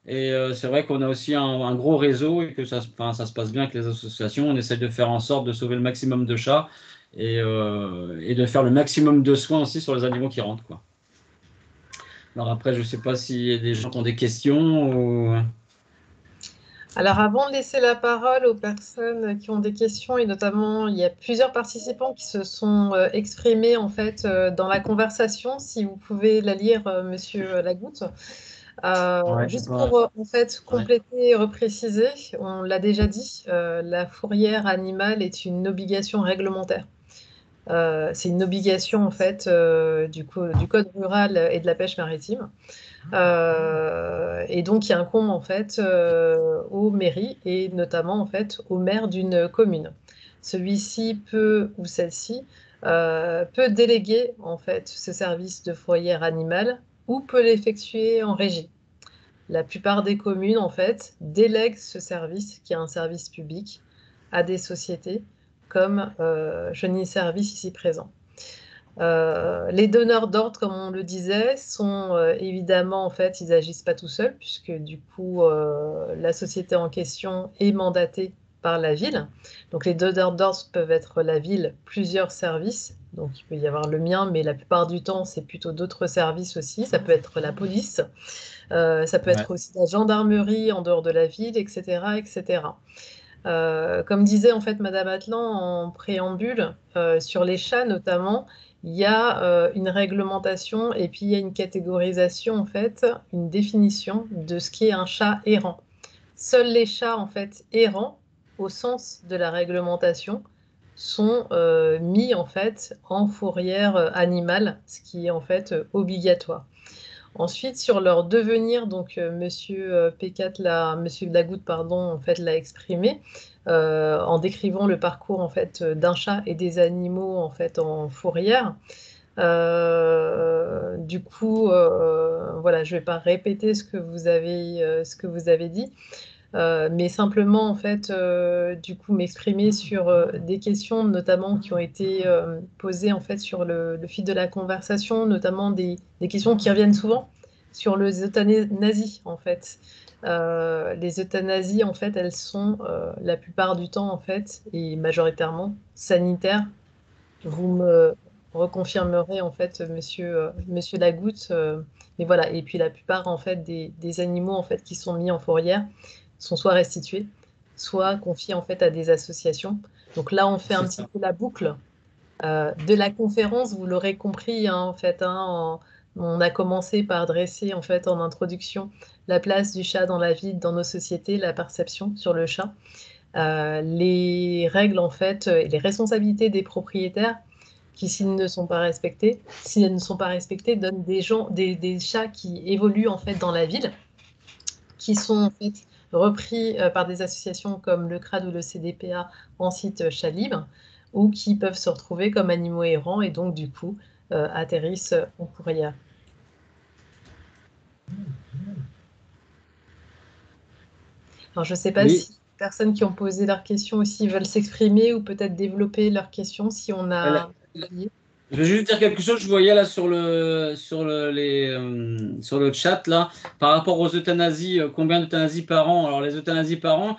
Et c'est vrai qu'on a aussi un gros réseau et que ça se passe bien avec les associations. On essaie de faire en sorte de sauver le maximum de chats et de faire le maximum de soins aussi sur les animaux qui rentrent, quoi. Alors après, je ne sais pas s'il y a des gens qui ont des questions ou... Alors, avant de laisser la parole aux personnes qui ont des questions, et notamment, il y a plusieurs participants qui se sont exprimés en fait dans la conversation. Si vous pouvez la lire, Monsieur Lagoutte. Juste pour en fait compléter et repréciser, on l'a déjà dit, la fourrière animale est une obligation réglementaire. C'est une obligation en fait du Code rural et de la pêche maritime. Et donc il incombe en fait aux mairies et notamment en fait au maire d'une commune. Celui-ci peut ou celle-ci peut déléguer en fait ce service de fourrière animale ou peut l'effectuer en régie. La plupart des communes, en fait, délèguent ce service, qui est un service public, à des sociétés comme Chenille Service ici présent. Les donneurs d'ordre, comme on le disait, sont évidemment, en fait, ils n'agissent pas tout seuls, puisque du coup, la société en question est mandatée par la ville. Donc les donneurs d'ordre peuvent être la ville, plusieurs services. Donc il peut y avoir le mien, mais la plupart du temps, c'est plutôt d'autres services aussi. Ça peut être la police, ça peut être aussi la gendarmerie en dehors de la ville, etc., etc. Comme disait en fait Madame Atlan en préambule, sur les chats notamment, il y a une réglementation et puis il y a une catégorisation, en fait, une définition de ce qu'est un chat errant. Seuls les chats en fait errants, au sens de la réglementation, sont mis en fait en fourrière animale, ce qui est en fait obligatoire. Ensuite, sur leur devenir, donc Monsieur Lagoutte, pardon, en fait l'a exprimé en décrivant le parcours en fait d'un chat et des animaux en fait en fourrière. Du coup, voilà, je ne vais pas répéter ce que vous avez dit. Mais simplement en fait du coup m'exprimer sur des questions notamment qui ont été posées en fait sur le fil de la conversation, notamment des questions qui reviennent souvent sur les euthanasies en fait. Les euthanasies en fait elles sont la plupart du temps en fait et majoritairement sanitaires. Vous me reconfirmerez en fait monsieur Lagoutte, mais voilà, et puis la plupart en fait des animaux en fait qui sont mis en fourrière sont soit restitués, soit confiés en fait à des associations. Donc là, on fait un petit peu la boucle de la conférence. Vous l'aurez compris, hein, en fait, on a commencé par dresser en fait en introduction la place du chat dans la vie, dans nos sociétés, la perception sur le chat, les règles en fait et les responsabilités des propriétaires qui, s'ils ne sont pas respectés, donnent des chats qui évoluent en fait dans la ville, qui sont en fait repris par des associations comme le CRAD ou le CDPA en site chat libre, ou qui peuvent se retrouver comme animaux errants et donc du coup atterrissent en fourrière. Alors je ne sais pas si les personnes qui ont posé leurs questions aussi veulent s'exprimer ou peut-être développer leurs questions si on a... Je vais juste dire quelque chose. Je voyais là sur le chat là, par rapport aux euthanasies, combien d'euthanasies par an. Alors les euthanasies par an,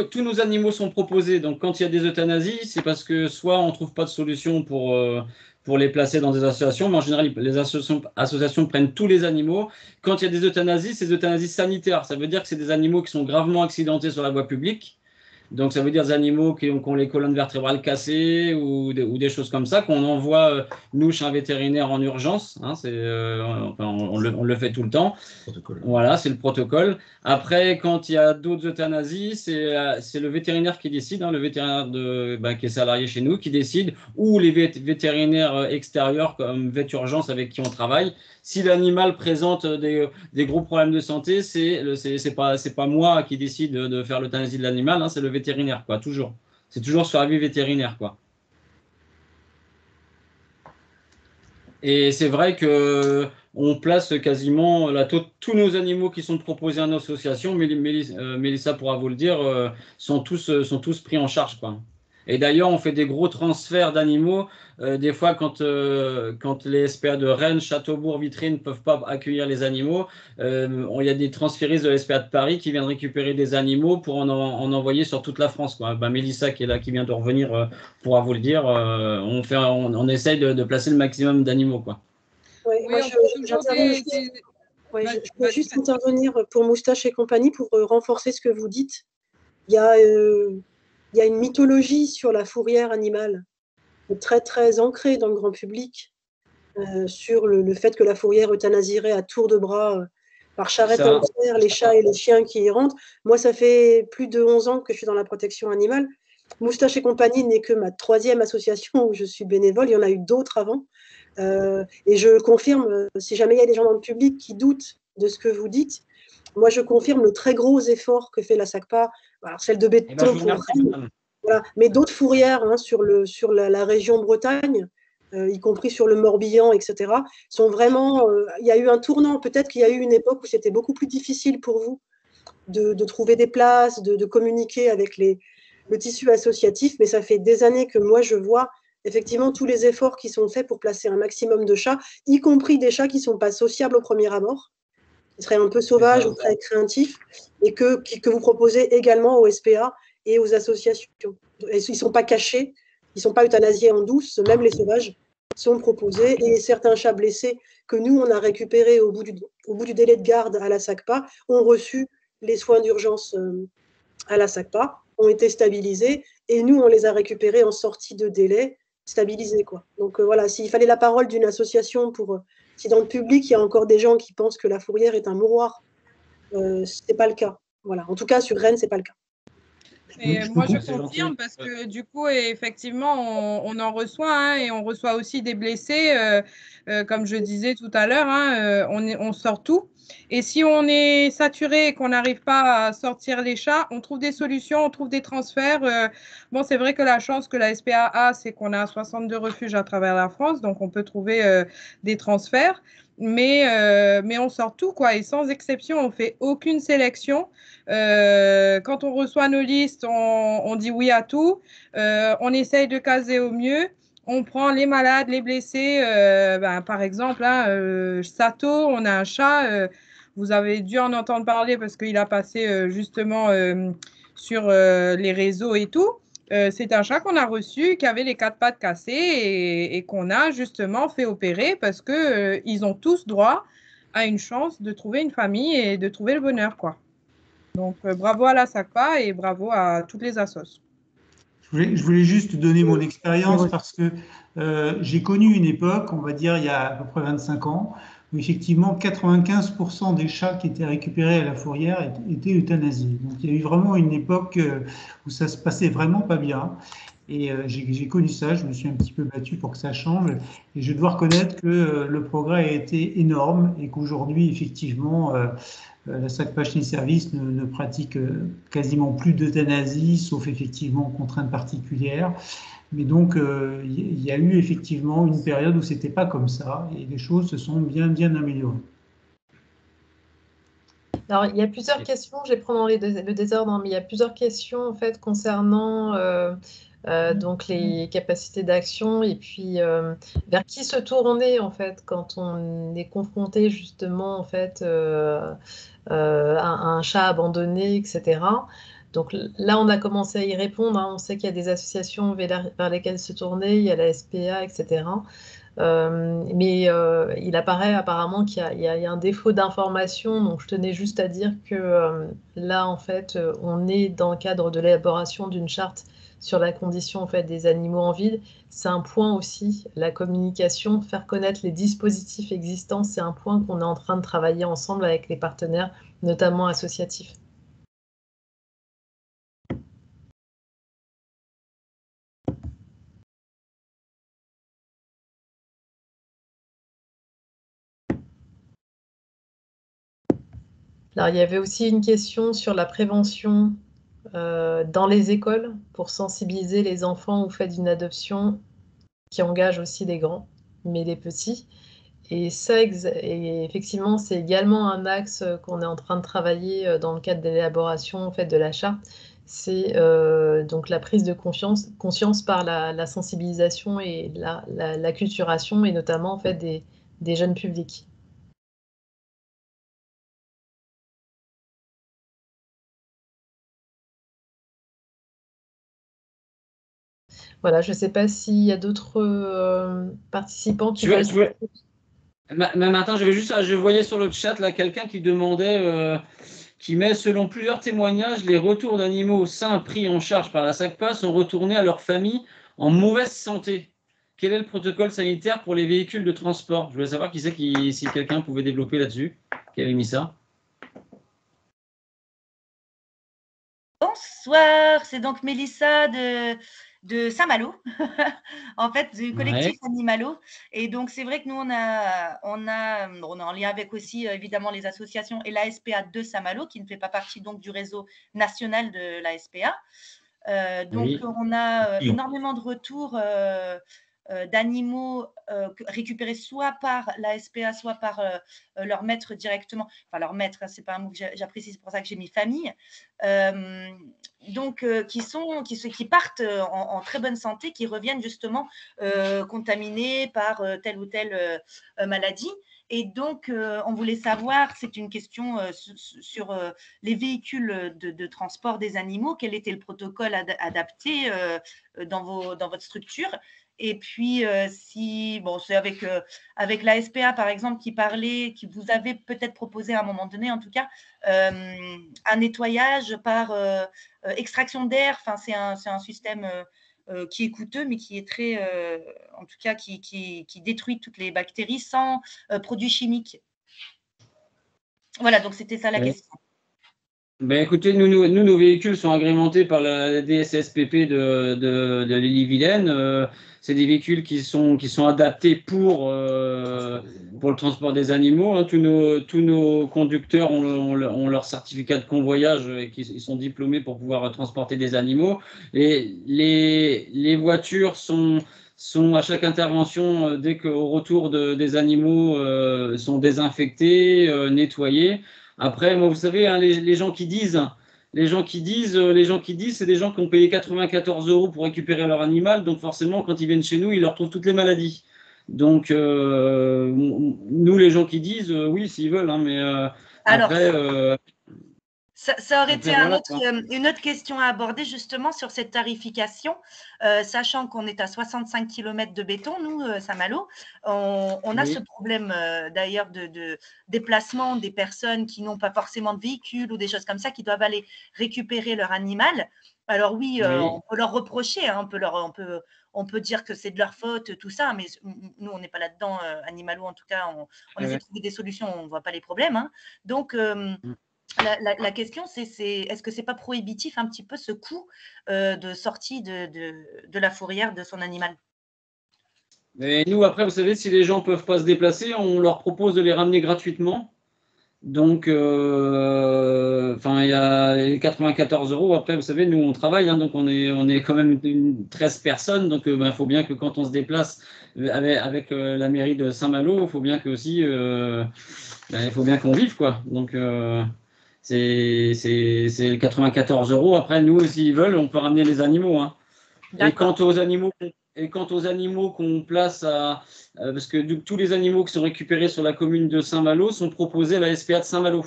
tous nos animaux sont proposés. Donc quand il y a des euthanasies, c'est parce que soit on ne trouve pas de solution pour les placer dans des associations, mais en général les associations prennent tous les animaux. Quand il y a des euthanasies, c'est des euthanasies sanitaires. Ça veut dire que c'est des animaux qui sont gravement accidentés sur la voie publique. Donc, ça veut dire des animaux qui ont les colonnes vertébrales cassées ou des choses comme ça qu'on envoie, nous, chez un vétérinaire en urgence. Hein, on le fait tout le temps. Voilà, c'est le protocole. Après, quand il y a d'autres euthanasies, c'est le vétérinaire qui décide, hein, le vétérinaire qui est salarié chez nous, qui décide, ou les vétérinaires extérieurs comme Véturgence avec qui on travaille. Si l'animal présente des gros problèmes de santé, c'est pas moi qui décide de faire l'euthanasie de l'animal, hein, c'est le vétérinaire, quoi, toujours. C'est toujours sur avis vétérinaire, quoi. Et c'est vrai que on place quasiment tous nos animaux qui sont proposés à nos associations, Mélissa pourra vous le dire, sont tous pris en charge, quoi. Et d'ailleurs, on fait des gros transferts d'animaux. Des fois, quand les SPA de Rennes, Châteaubourg, Vitry ne peuvent pas accueillir les animaux, il y a des transféristes de l'SPA de Paris qui viennent récupérer des animaux pour en envoyer sur toute la France, quoi. Mélissa, qui est là, qui vient de revenir, pourra vous le dire. On essaye de placer le maximum d'animaux, quoi. Oui, moi, je peux juste intervenir pour Moustache et compagnie pour renforcer ce que vous dites. Il y a une mythologie sur la fourrière animale très, très ancrée dans le grand public sur le fait que la fourrière euthanasierait à tour de bras par charrette entière les chats et les chiens qui y rentrent. Moi, ça fait plus de 11 ans que je suis dans la protection animale. Moustache et compagnie n'est que ma 3e association où je suis bénévole. Il y en a eu d'autres avant. Et je confirme, si jamais il y a des gens dans le public qui doutent de ce que vous dites, moi je confirme le très gros effort que fait la SACPA, alors celle de béton pour Rennes, voilà, mais d'autres fourrières hein, sur la région Bretagne, y compris sur le Morbihan, etc., sont vraiment. Il y a eu un tournant, peut-être qu'il y a eu une époque où c'était beaucoup plus difficile pour vous de trouver des places, de communiquer avec le tissu associatif, mais ça fait des années que moi je vois effectivement tous les efforts qui sont faits pour placer un maximum de chats, y compris des chats qui ne sont pas sociables au premier abord, qui seraient un peu sauvages ou très craintifs, et que vous proposez également aux SPA et aux associations. Ils ne sont pas cachés, ils ne sont pas euthanasiés en douce, même les sauvages sont proposés, et certains chats blessés que nous, on a récupérés au bout du délai de garde à la SACPA, ont reçu les soins d'urgence à la SACPA, ont été stabilisés, et nous, on les a récupérés en sortie de délai, stabilisés, quoi. Donc voilà, s'il fallait la parole d'une association si dans le public, il y a encore des gens qui pensent que la fourrière est un mouroir, ce n'est pas le cas. Voilà. En tout cas, sur Rennes, ce n'est pas le cas. Et moi, je confirme parce que du coup, effectivement, on en reçoit hein, et on reçoit aussi des blessés. Comme je disais tout à l'heure, hein, on sort tout. Et si on est saturé et qu'on n'arrive pas à sortir les chats, on trouve des solutions, on trouve des transferts. Bon, c'est vrai que la chance que la SPA a, c'est qu'on a 62 refuges à travers la France, donc on peut trouver des transferts. Mais on sort tout, quoi. Et sans exception, on fait aucune sélection. Quand on reçoit nos listes, on dit oui à tout. On essaye de caser au mieux. On prend les malades, les blessés. Par exemple, hein, Sato, on a un chat. Vous avez dû en entendre parler parce qu'il a passé justement sur les réseaux et tout. C'est un chat qu'on a reçu qui avait les 4 pattes cassées et qu'on a justement fait opérer parce qu'ils ont tous droit à une chance de trouver une famille et de trouver le bonheur, quoi. Donc, bravo à la SACPA et bravo à toutes les assos. Je voulais juste donner mon expérience parce que j'ai connu une époque, on va dire il y a à peu près 25 ans, où effectivement 95% des chats qui étaient récupérés à la fourrière étaient euthanasiés. Donc il y a eu vraiment une époque où ça se passait vraiment pas bien. Et j'ai connu ça, je me suis un petit peu battu pour que ça change. Et je dois reconnaître que le progrès a été énorme et qu'aujourd'hui, effectivement, la SACPA Chien Service ne pratique quasiment plus d'euthanasie, sauf effectivement contraintes particulières. Mais donc, il y a eu effectivement une période où c'était pas comme ça et les choses se sont bien améliorées. Alors, il y a plusieurs questions, je vais prendre le désordre, hein, mais il y a plusieurs questions en fait concernant donc les capacités d'action et puis vers qui se tourner en fait quand on est confronté justement en fait à un chat abandonné, etc. Donc là, on a commencé à y répondre, hein. On sait qu'il y a des associations vers lesquelles se tourner, il y a la SPA, etc. Mais il apparaît apparemment qu'il y a un défaut d'information, donc je tenais juste à dire que là, en fait, on est dans le cadre de l'élaboration d'une charte sur la condition en fait, des animaux en ville. C'est un point aussi, la communication, faire connaître les dispositifs existants, c'est un point qu'on est en train de travailler ensemble avec les partenaires, notamment associatifs. Alors, il y avait aussi une question sur la prévention dans les écoles pour sensibiliser les enfants au fait d'une adoption qui engage aussi les grands, mais les petits. Et ça, et effectivement, c'est également un axe qu'on est en train de travailler dans le cadre de l'élaboration en fait, de la charte. C'est donc la prise de conscience par la sensibilisation et l'acculturation, et notamment en fait, des jeunes publics. Voilà, je ne sais pas s'il y a d'autres participants qui veulent... Martin, je voyais sur le chat là quelqu'un qui demandait, qui met selon plusieurs témoignages, les retours d'animaux sains pris en charge par la SACPA sont retournés à leur famille en mauvaise santé. Quel est le protocole sanitaire pour les véhicules de transport? Je voulais savoir si quelqu'un pouvait développer là-dessus, qui avait mis ça. Bonsoir, c'est donc Mélissa de Saint-Malo, en fait, du collectif Animalo. Et donc, c'est vrai que nous, on est en lien avec aussi, évidemment, les associations et la SPA de Saint-Malo, qui ne fait pas partie donc du réseau national de la SPA. Donc, on a énormément de retours d'animaux récupérés soit par la SPA, soit par leur maître directement. Enfin, leur maître, c'est pas un mot que j'apprécie, c'est pour ça que j'ai mis famille. Donc, qui partent en très bonne santé, qui reviennent justement contaminés par telle ou telle maladie. Et donc, on voulait savoir, c'est une question sur les véhicules de transport des animaux, quel était le protocole adapté dans votre structure. Et puis, c'est avec la SPA, par exemple, qui vous avait peut-être proposé à un moment donné, en tout cas, un nettoyage par extraction d'air. Enfin, c'est un système qui est coûteux, mais qui est très, en tout cas, qui détruit toutes les bactéries sans produits chimiques. Voilà, donc c'était ça la question. Ben écoutez, nos véhicules sont agrémentés par la DSSPP de l'Ille-et-Vilaine. C'est des véhicules qui sont adaptés pour le transport des animaux. Hein. Tous nos conducteurs ont leur certificat de convoyage et ils sont diplômés pour pouvoir transporter des animaux. Et les voitures sont à chaque intervention, dès qu'au retour des animaux, sont désinfectées, nettoyées. Après, moi, vous savez, hein, les gens qui disent, c'est des gens qui ont payé 94 € pour récupérer leur animal. Donc, forcément, quand ils viennent chez nous, ils leur trouvent toutes les maladies. Donc, nous, les gens qui disent, oui, s'ils veulent, hein, mais après... Ça aurait été une autre question à aborder justement sur cette tarification, sachant qu'on est à 65 km de béton, nous, Saint-Malo. On a ce problème d'ailleurs de déplacement des personnes qui n'ont pas forcément de véhicule ou des choses comme ça, qui doivent aller récupérer leur animal. Alors oui, on peut leur reprocher, hein, on peut dire que c'est de leur faute, tout ça, mais nous, on n'est pas là-dedans, Animalo, en tout cas, on essaie de trouver des solutions, on ne voit pas les problèmes. Hein. Donc, la question, c'est est-ce que ce n'est pas prohibitif un petit peu ce coût de sortie de la fourrière de son animal? Mais nous, après, vous savez, si les gens ne peuvent pas se déplacer, on leur propose de les ramener gratuitement. Donc, il y a les 94 €. Après, vous savez, nous, on travaille, hein, donc on est quand même 13 personnes. Donc, il faut bien que quand on se déplace avec la mairie de Saint-Malo, il faut bien que aussi, il faut bien qu'on vive, quoi. Donc, c'est 94 €. Après, nous, s'ils veulent, on peut ramener les animaux. Hein. Et quant aux animaux qu'on place parce que tous les animaux qui sont récupérés sur la commune de Saint-Malo sont proposés à la SPA de Saint-Malo.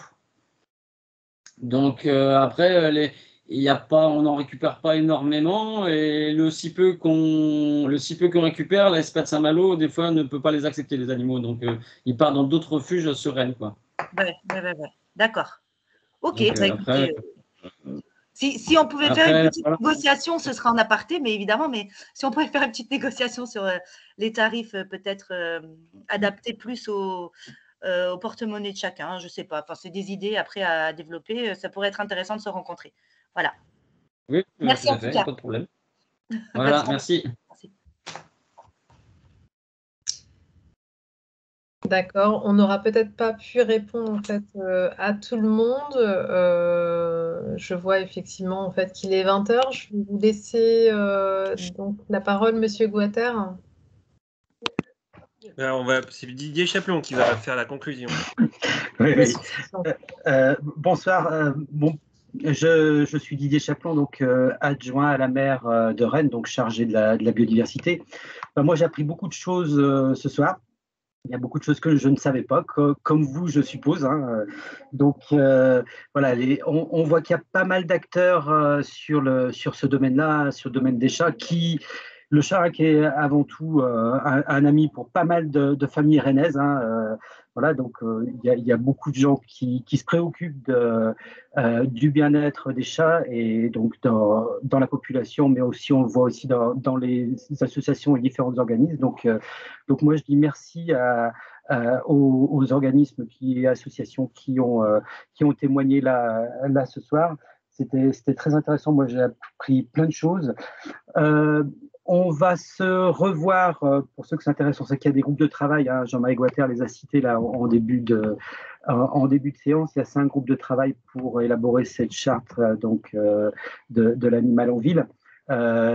Donc, après, on n'en récupère pas énormément et le si peu qu'on récupère, la SPA de Saint-Malo, des fois, ne peut pas les accepter, les animaux. Donc, ils partent dans d'autres refuges sereins, quoi. Ouais. D'accord. Ok, Donc, bah, écoutez, si on pouvait faire une petite négociation, ce sera en aparté, mais évidemment, mais si on pouvait faire une petite négociation sur les tarifs peut-être adaptés plus au porte-monnaie de chacun, hein, je ne sais pas. Enfin, c'est des idées après à développer. Ça pourrait être intéressant de se rencontrer. Voilà. Oui, merci tout à en tout fait, cas. pas de problème. Voilà, merci. D'accord, on n'aura peut-être pas pu répondre en fait à tout le monde. Je vois effectivement en fait qu'il est 20 h. Je vais vous laisser donc la parole, Monsieur Guater. C'est Didier Chaplon qui va faire la conclusion. Oui. Bonsoir. Je suis Didier Chaplon, donc adjoint à la maire de Rennes, donc chargé de la biodiversité. Moi, j'ai appris beaucoup de choses ce soir. Il y a beaucoup de choses que je ne savais pas, comme vous, je suppose. Hein. Donc, voilà, on voit qu'il y a pas mal d'acteurs sur ce domaine-là, sur le domaine des chats, le chat qui est avant tout un ami pour pas mal de familles rennaises. Hein. Voilà, donc il y a beaucoup de gens qui se préoccupent du bien-être des chats et donc dans la population, mais aussi on le voit aussi dans les associations et différents organismes. Donc moi je dis merci aux organismes et associations qui ont témoigné là ce soir. C'était très intéressant. Moi j'ai appris plein de choses. On va se revoir, pour ceux qui s'intéressent, on sait qu'il y a des groupes de travail, hein, Jean-Marie Guater les a cités là en début de séance. Il y a 5 groupes de travail pour élaborer cette charte de l'animal en ville.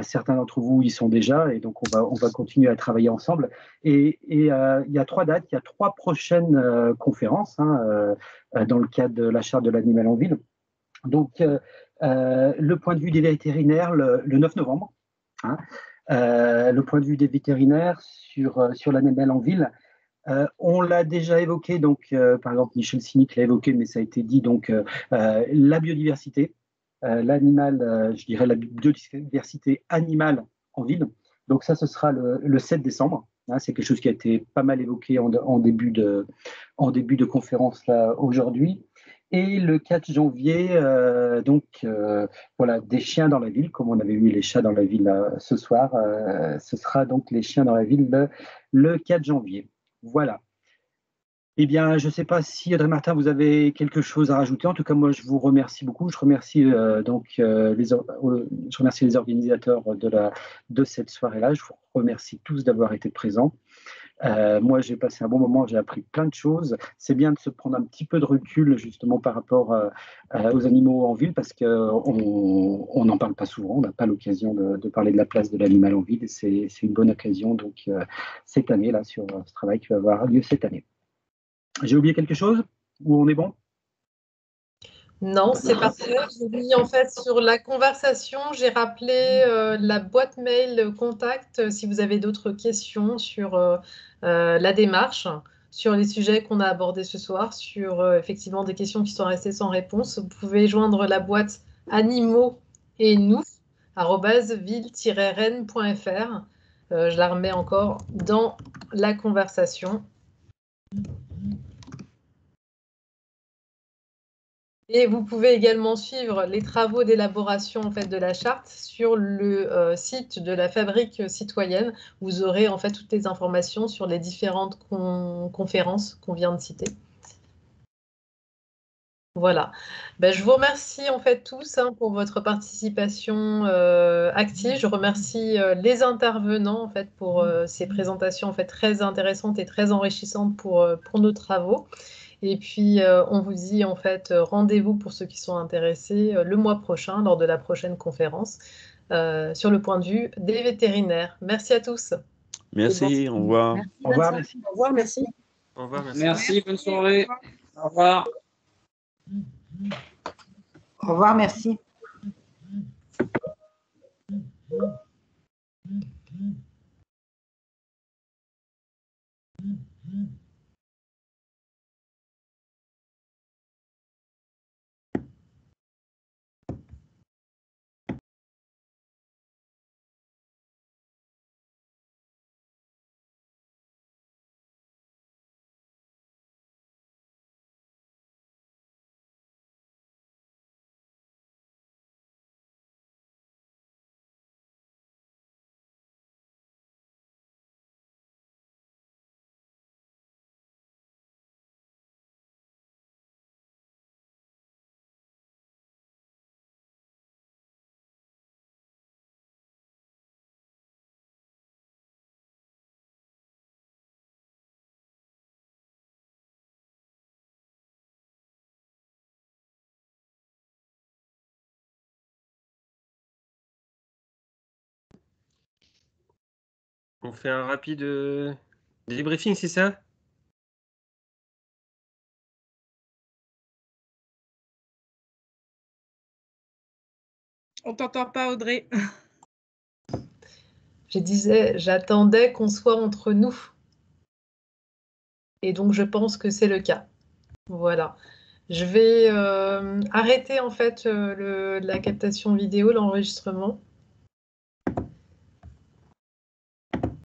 Certains d'entre vous y sont déjà et donc on va continuer à travailler ensemble. Et il y a 3 dates, il y a 3 prochaines conférences hein, dans le cadre de la charte de l'animal en ville. Donc, le point de vue des vétérinaires le 9 novembre. Hein, le point de vue des vétérinaires sur l'animal en ville. On l'a déjà évoqué, donc par exemple Michel Cynic l'a évoqué, mais ça a été dit, donc la biodiversité, l'animal, je dirais la biodiversité animale en ville. Donc ça, ce sera le 7 décembre. Hein, c'est quelque chose qui a été pas mal évoqué en début de conférence là aujourd'hui. Et le 4 janvier, voilà, des chiens dans la ville, comme on avait eu les chats dans la ville ce soir, ce sera donc les chiens dans la ville le 4 janvier. Voilà. Eh bien, je ne sais pas si, Audrey Martin, vous avez quelque chose à rajouter. En tout cas, moi, je vous remercie beaucoup. Je remercie je remercie les organisateurs de cette soirée-là. Je vous remercie tous d'avoir été présents. Moi, j'ai passé un bon moment, j'ai appris plein de choses. C'est bien de se prendre un petit peu de recul justement par rapport aux animaux en ville parce qu'on n'en parle pas souvent, on n'a pas l'occasion de parler de la place de l'animal en ville. C'est une bonne occasion donc cette année là sur ce travail qui va avoir lieu cette année. J'ai oublié quelque chose ou on est bon? Non, c'est parfait. J'ai mis en fait sur la conversation, j'ai rappelé la boîte mail contact si vous avez d'autres questions sur la démarche, sur les sujets qu'on a abordés ce soir, sur effectivement des questions qui sont restées sans réponse. Vous pouvez joindre la boîte animaux et nous @ville-rennes.fr. Je la remets encore dans la conversation. Et vous pouvez également suivre les travaux d'élaboration en fait, de la charte sur le site de la Fabrique citoyenne. Vous aurez en fait toutes les informations sur les différentes conférences qu'on vient de citer. Voilà. Ben, je vous remercie en fait tous hein, pour votre participation active. Je remercie les intervenants en fait pour ces présentations en fait très intéressantes et très enrichissantes pour nos travaux. Et puis, on vous dit en fait rendez-vous pour ceux qui sont intéressés le mois prochain lors de la prochaine conférence sur le point de vue des vétérinaires. Merci à tous. Merci, au revoir. Au revoir, merci. Au revoir, merci. Au revoir, merci. Merci, bonne soirée. Au revoir. Au revoir, merci. On fait un rapide débriefing, c'est ça? On t'entend pas, Audrey. Je disais, j'attendais qu'on soit entre nous. Et donc, je pense que c'est le cas. Voilà. Je vais arrêter en fait la captation vidéo, l'enregistrement.